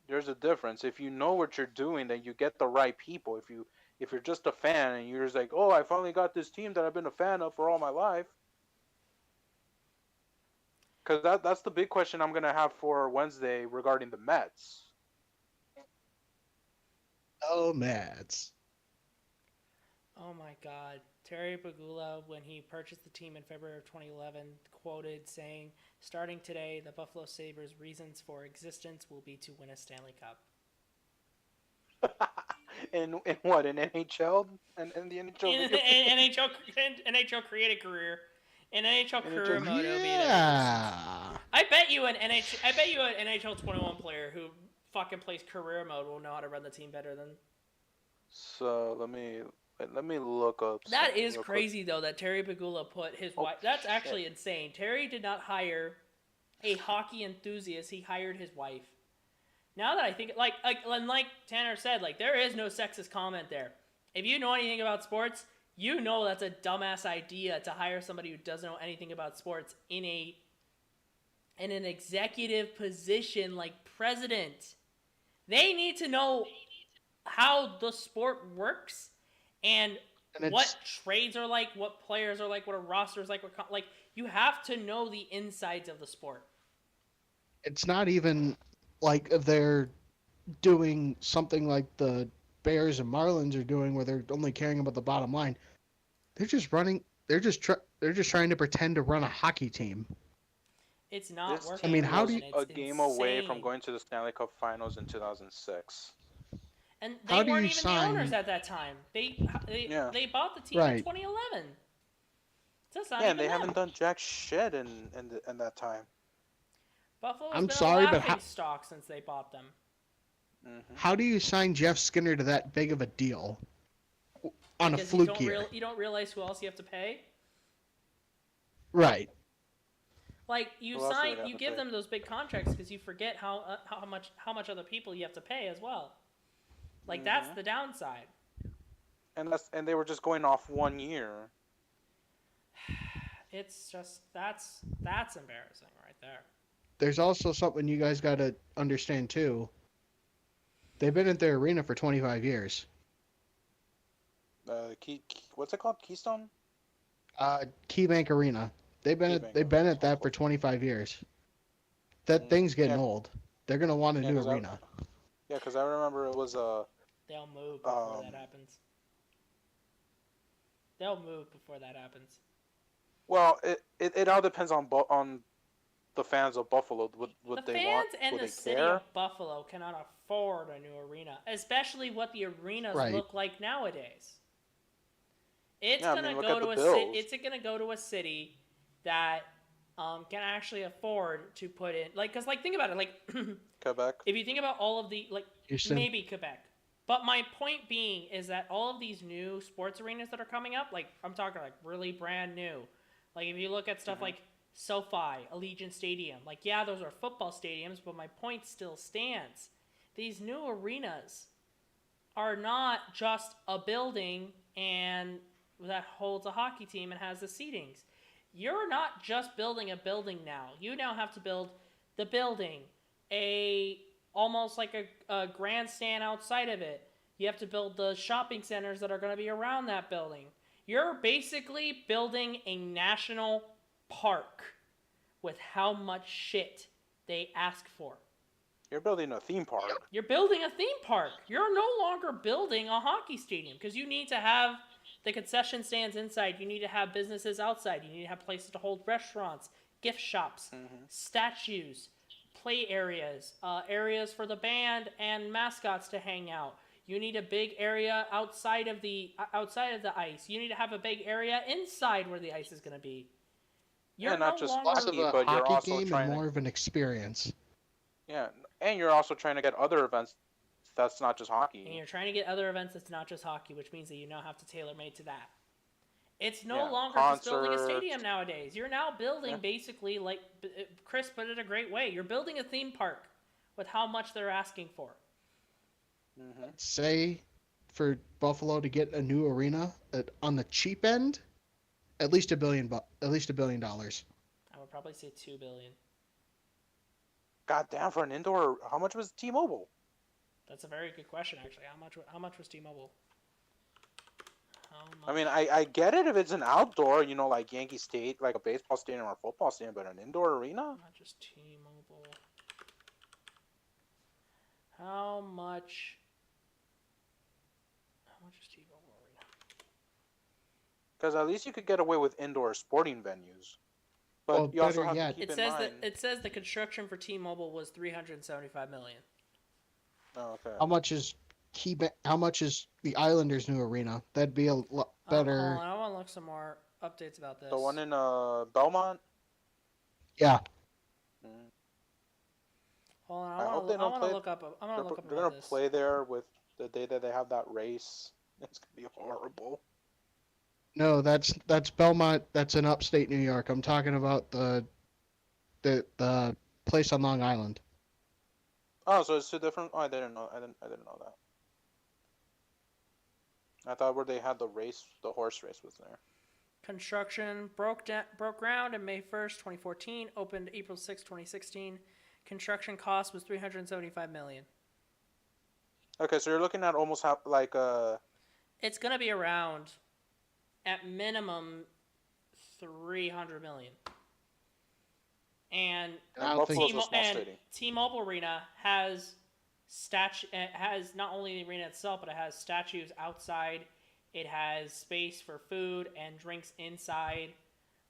There's a difference. If you know what you're doing, then you get the right people. If you're just a fan and you're just like, oh, I finally got this team that I've been a fan of for all my life. Because that's the big question I'm gonna have for Wednesday regarding the Mets. Oh, Mads. Oh my God. Terry Pagula, when he purchased the team in February of 2011, quoted saying, "Starting today, the Buffalo Sabres' reasons for existence will be to win a Stanley Cup." in what, in NHL and in the NHL In, video game? NHL create a career. In NHL career NHL. mode, it'll be their existence. Yeah. I bet you an NHL 21 player who fucking plays career mode will know how to run the team better than. So let me look up. That something is real crazy though that Terry Pagula put his Oh, wife. That's shit. actually insane. Terry did not hire a hockey enthusiast. He hired his wife. Now that I think, like Tanner said, like there is no sexist comment there. If you know anything about sports, you know that's a dumbass idea to hire somebody who doesn't know anything about sports in an executive position like president. They need to know how the sport works and And what trades are like, what players are like, what a roster is like, like you have to know the insides of the sport. it's not even like they're doing something like the Bears and Marlins are doing, where they're only caring about the bottom line. They're just running. They're just trying to pretend to run a hockey team. It's not This working. I mean, team how was do you- It's a game insane. away from going to the Stanley Cup Finals in 2006. And How they do weren't you even sign- the owners at that time. They Yeah. they bought the team in Right. 2011. So it's not Yeah, even and they them. haven't done jack shit in that time. Buffalo's I'm been sorry, a but laughing stock since they bought them. How do you sign Jeff Skinner to that big of a deal on Because a fluke year? you don't realize who else you have to pay. Right. Like you Who else do they sign, have you to give pay? them those big contracts because you forget how much other people you have to pay as well. Like that's the downside. And they were just going off 1 year. It's just that's embarrassing right there. There's also something you guys got to understand too. They've been at their arena for 25 years. What's it called? Keystone? KeyBank Arena. They've been at that for 25 years. That thing's getting Yeah. old. They're gonna want a Yeah, new 'cause arena. Yeah, because I remember it was They'll move before that happens. They'll move before that happens. Well, it all depends on the fans of Buffalo. Would The they fans want? and Would the they city care? of Buffalo cannot afford a new arena, especially what the arenas Right. look like nowadays. It's Yeah, I gonna mean, look go at to the a Bills. It's gonna go to a city that can actually afford to put in because think about it Quebec. if you think about all of the Houston. maybe Quebec, but my point being is that all of these new sports arenas that are coming up, I'm talking really brand new, if you look at stuff like SoFi, Allegiant Stadium, yeah, those are football stadiums, but my point still stands. These new arenas are not just a building and that holds a hockey team and has the seatings. You're not just building a building now. You now have to build the building, almost like a grandstand outside of it. You have to build the shopping centers that are going to be around that building. You're basically building a national park with how much shit they ask for. You're building a theme park. You're building a theme park. You're no longer building a hockey stadium because you need to have the concession stands inside. You need to have businesses outside. You need to have places to hold restaurants, gift shops, statues, play areas, areas for the band and mascots to hang out. You need a big area outside of the ice. You need to have a big area inside where the ice is going to be. You're not just Less of hockey, a but you're hockey also game trying and to more of an experience. yeah, and you're also trying to get other events that's not just And hockey. you're trying to get other events that's not just hockey, which means that you now have to tailor-made to that. It's no Yeah, longer just building a concerts. stadium nowadays. You're now building basically, Chris put it a great way, you're building a theme park with how much they're asking for. Say for Buffalo to get a new arena on the cheap end, at least $1 billion. I would probably say $2 billion. God damn, for an indoor, how much was T-Mobile? That's a very good question, actually. How much was T-Mobile? I mean, I get it if it's an outdoor, like Yankee State, like a baseball stadium or a football stadium, but an indoor arena? Not just T-Mobile. How much is T-Mobile Arena? Because at least you could get away with indoor sporting venues. But Well, you also better have yet- to keep It in says mind. that the construction for T-Mobile was $375 million. Oh, okay. How much is the Islanders' new arena? That'd be a lot better. Hold on, I want to look some more updates about this. The one in Belmont? Yeah, Hold on, I hope they I don't want to play- look up. I'm gonna look up They're about gonna this. play there with the day that they have that race. It's gonna be horrible. no, that's Belmont. That's in upstate New York. I'm talking about the place on Long Island. Oh, so it's two different. Oh, I didn't know. I didn't know that. I thought where they had the race, the horse race was there. Construction broke ground on May 1st, 2014. Opened April 6th, 2016. Construction cost was $375 million. Okay, so you're looking at almost like It's gonna be around, at minimum, $300 million. And I don't think- Buffalo's a small stadium. T-Mobile Arena has has not only the arena itself, but it has statues outside. It has space for food and drinks inside.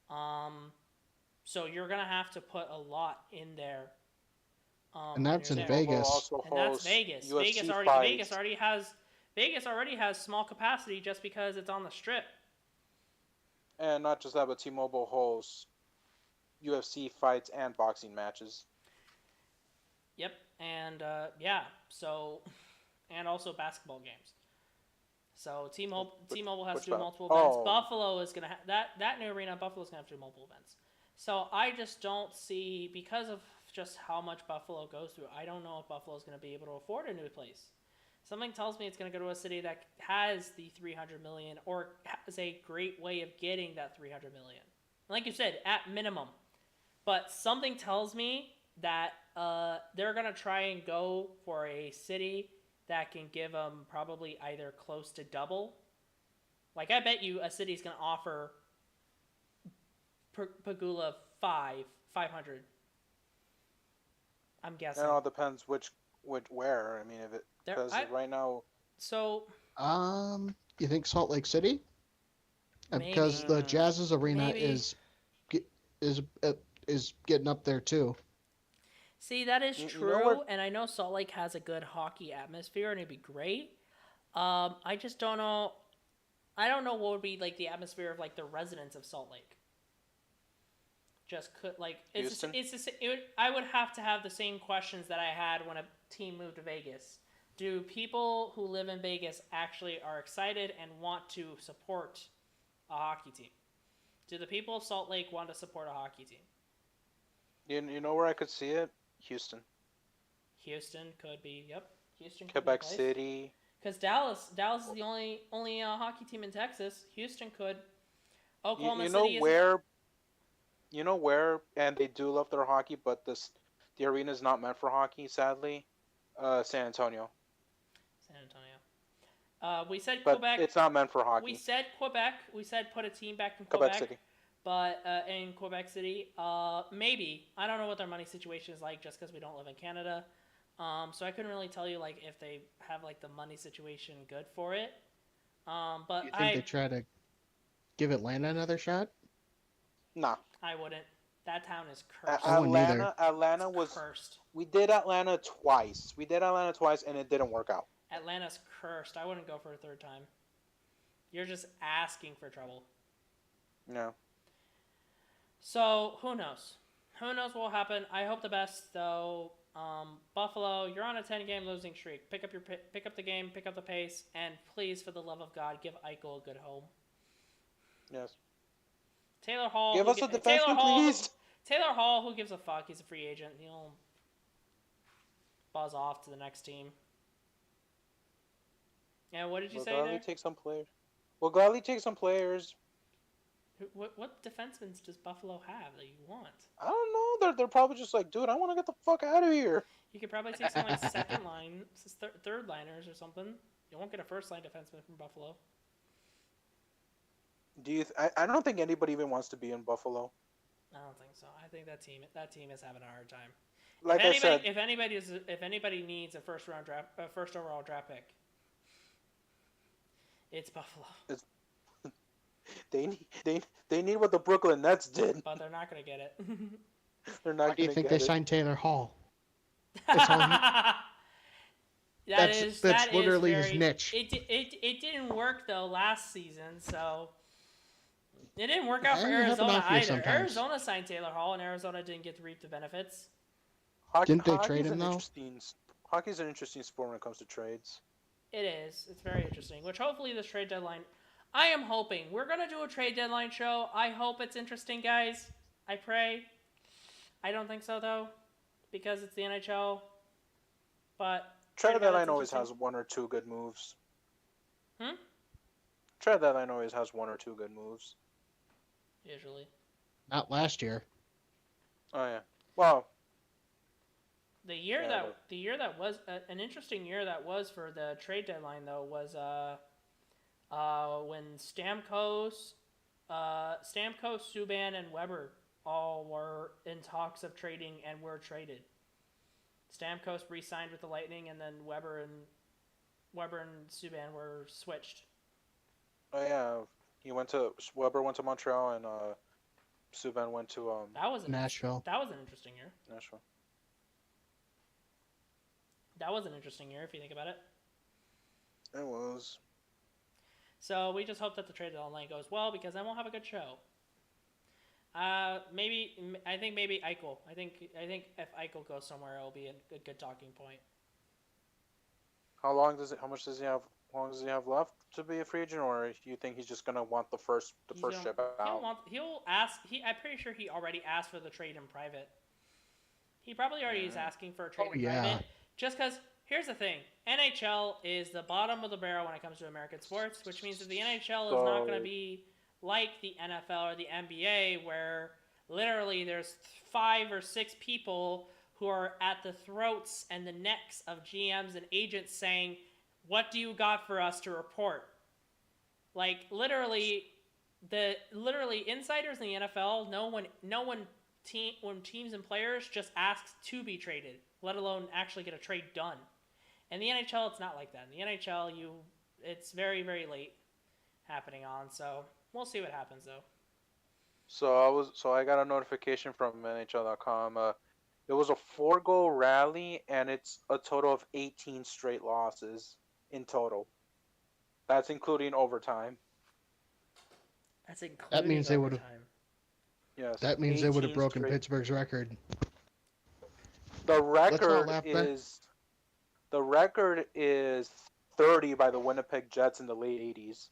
So you're gonna have to put a lot in there. And that's when in you're there. Vegas. Also And that's hosts Vegas. UFC Vegas already has small capacity just because it's on the strip. And not just that, but T-Mobile hosts UFC fights and boxing matches. Yep, and and also basketball games. So T-Mobile has to do multiple events. Oh. Buffalo is gonna that new arena. Buffalo's gonna have to do multiple events. So I just don't see, because of just how much Buffalo goes through, I don't know if Buffalo's gonna be able to afford a new place. Something tells me it's gonna go to a city that has the 300 million or has a great way of getting that 300 million. Like you said, at minimum. But something tells me that they're going to try and go for a city that can give them probably either close to double. Like, I bet you a city's going to offer Pagula 500. I'm guessing. It all depends which where. I mean, if it because right now So You think Salt Lake City? Because maybe, the Jazz's arena maybe. is uh, is getting up there too. See, that is You know where? true, and I know Salt Lake has a good hockey atmosphere, and it'd be great. I just don't know. I don't know what would be like the atmosphere of like the residents of Salt Lake. Just could like Houston. I would have to have the same questions that I had when a team moved to Vegas. Do people who live in Vegas actually are excited and want to support a hockey team? Do the people of Salt Lake want to support a hockey team? You know where I could see it? Houston, Houston could be. Yep, Houston could be a Quebec place. City. Because Dallas is the only hockey team in Texas. Houston could. Oklahoma You know City is. where? You know where? And they do love their hockey, but the arena is not meant for hockey. Sadly, San Antonio. San Antonio. We said But Quebec. it's not meant for We hockey. said Quebec. We said put a team back in Quebec Quebec. City. But in Quebec City, maybe. I don't know what their money situation is like just because we don't live in Canada. So I couldn't really tell you like if they have like the money situation good for it. But You think they try to give Atlanta another shot? Nah. I wouldn't. That town is cursed. I wouldn't either. Atlanta It's was. cursed. We did Atlanta twice. And it didn't work out. Atlanta's cursed. I wouldn't go for a third time. You're just asking for trouble. No. So who knows? Who knows what will happen? I hope the best though. Buffalo, you're on a 10-game losing streak. Pick up the game, pick up the pace, and please, for the love of God, give Eichel a good home. Yes. Taylor Hall. Give us a defenseman, please. Taylor Hall, who gives a fuck? He's a free agent. He'll buzz off to the next team. And what did you say there? We'll gladly take some players. What defensemen does Buffalo have that you want? I don't know. They're probably just like, dude, I want to get the fuck out of here. You could probably take some like second line, third liners or something. You won't get a first line defenseman from Buffalo. I don't think anybody even wants to be in Buffalo. I don't think so. I think that team is having a hard time. Like I said, if anybody needs a first overall draft pick, it's Buffalo. They need what the Brooklyn Nets did. But they're not gonna get it. They're not. Why do you think they signed Taylor Hall? That's literally his niche. It didn't work though last season, so it didn't work out for It happened Arizona off here either. sometimes. Arizona signed Taylor Hall, and Arizona didn't get to reap the benefits. Didn't they trade him, though? Hockey's an interesting sport when it comes to trades. It is. It's very interesting. Which hopefully this trade deadline, I am hoping we're gonna do a trade deadline show. I hope it's interesting, guys. I pray. I don't think so though, because it's the NHL. But Trade deadline always has one or two good moves. Trade deadline always has one or two good moves. Usually. Not last year. Oh yeah. Well. The year that was an interesting year that was for the trade deadline though was when Stamkos, Subban, and Weber all were in talks of trading and were traded. Stamkos re-signed with the Lightning, and then Weber and Subban were switched. Oh yeah, Weber went to Montreal, and Subban went to Nashville. That was an interesting year. Nashville. That was an interesting year if you think about it. It was. So we just hope that the trade deadline goes well, because then we'll have a good show. I think maybe Eichel. I think if Eichel goes somewhere, it'll be a good talking point. How long does it? How much does he have? How long does he have left to be a free agent, or do you think he's just gonna want the first ship out? He'll ask. I'm pretty sure he already asked for the trade in private. He probably already is asking for a trade in private. Just because, here's the thing. NHL is the bottom of the barrel when it comes to American sports, which means that the NHL is not going to be like the NFL or the NBA, where literally there's 5 or 6 people who are at the throats and the necks of GMs and agents saying, what do you got for us to report? Like, literally insiders in the NFL, when teams and players just asks to be traded, let alone actually get a trade done. In the NHL, it's not like that. In the NHL, it's very, very late happening on. So we'll see what happens though. So I got a notification from NHL.com. It was a 4-goal rally, and it's a total of 18 straight losses in total. That's including overtime. That's including That means they would've- overtime. Yes. That means they would have 18 broken straight. Pittsburgh's record. The not record laugh there. is 30 by the Winnipeg Jets in the late 80s.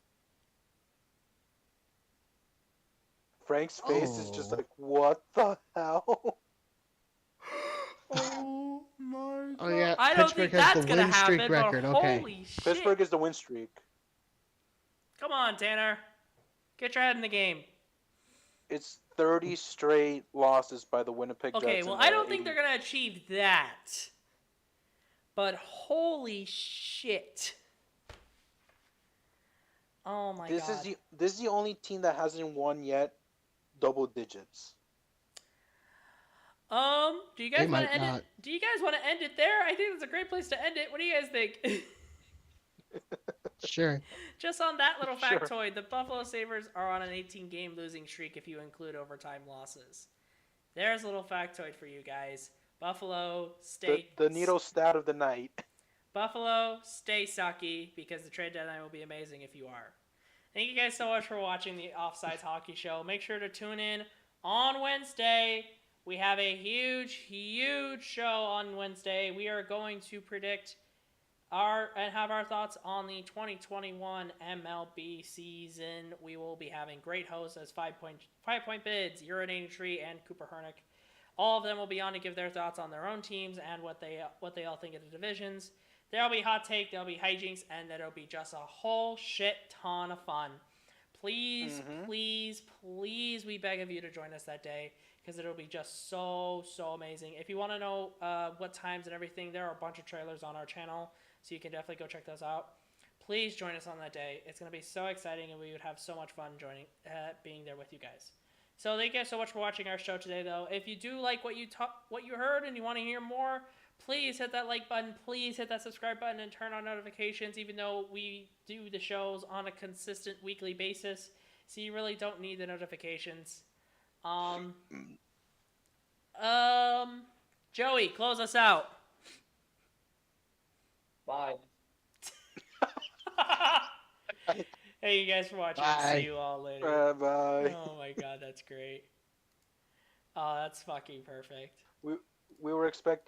Frank's face is just Oh. like, what the hell? Oh my god. Oh yeah, I don't Pittsburgh think has that's the gonna win streak happen, record. but Okay. holy shit. Pittsburgh is the win streak. Come on, Tanner. Get your head in the game. It's 30 straight losses by the Winnipeg Jets. Okay, well, in the I don't think 80s. they're gonna achieve that. But holy shit. Oh my This god. is the only team that hasn't won yet double digits. Do you guys They want might to end not. it? Do you guys want to end it there? I think that's a great place to end it. What do you guys think? Sure. Just on that little Sure. factoid, the Buffalo Sabres are on an 18-game losing streak if you include overtime losses. There's a little factoid for you guys. Buffalo, stay... The needle stat of the night. Buffalo, stay sucky, because the trade deadline will be amazing if you are. Thank you guys so much for watching the Offsides Hockey Show. Make sure to tune in on Wednesday. We have a huge, huge show on Wednesday. We are going to predict and have our thoughts on the 2021 MLB season. We will be having great hosts as 5 Point Bids, Urinating Tree, and Cooper Hernick. All of them will be on to give their thoughts on their own teams and what they all think of the divisions. There'll be hot take, there'll be hijinks, and there'll be just a whole shit ton of fun. Please, please, please, we beg of you to join us that day, because it'll be just so, so amazing. If you want to know what times and everything, there are a bunch of trailers on our channel, so you can definitely go check those out. Please join us on that day. It's going to be so exciting, and we would have so much fun being there with you guys. So thank you guys so much for watching our show today, though. If you do like what you heard and you want to hear more, please hit that like button. Please hit that subscribe button and turn on notifications, even though we do the shows on a consistent weekly basis. So you really don't need the notifications. Joey, close us out. Bye. Hey, you guys for watching. Bye. See you all later. Bye. Oh my god, that's great. Oh, that's fucking perfect. We were expecting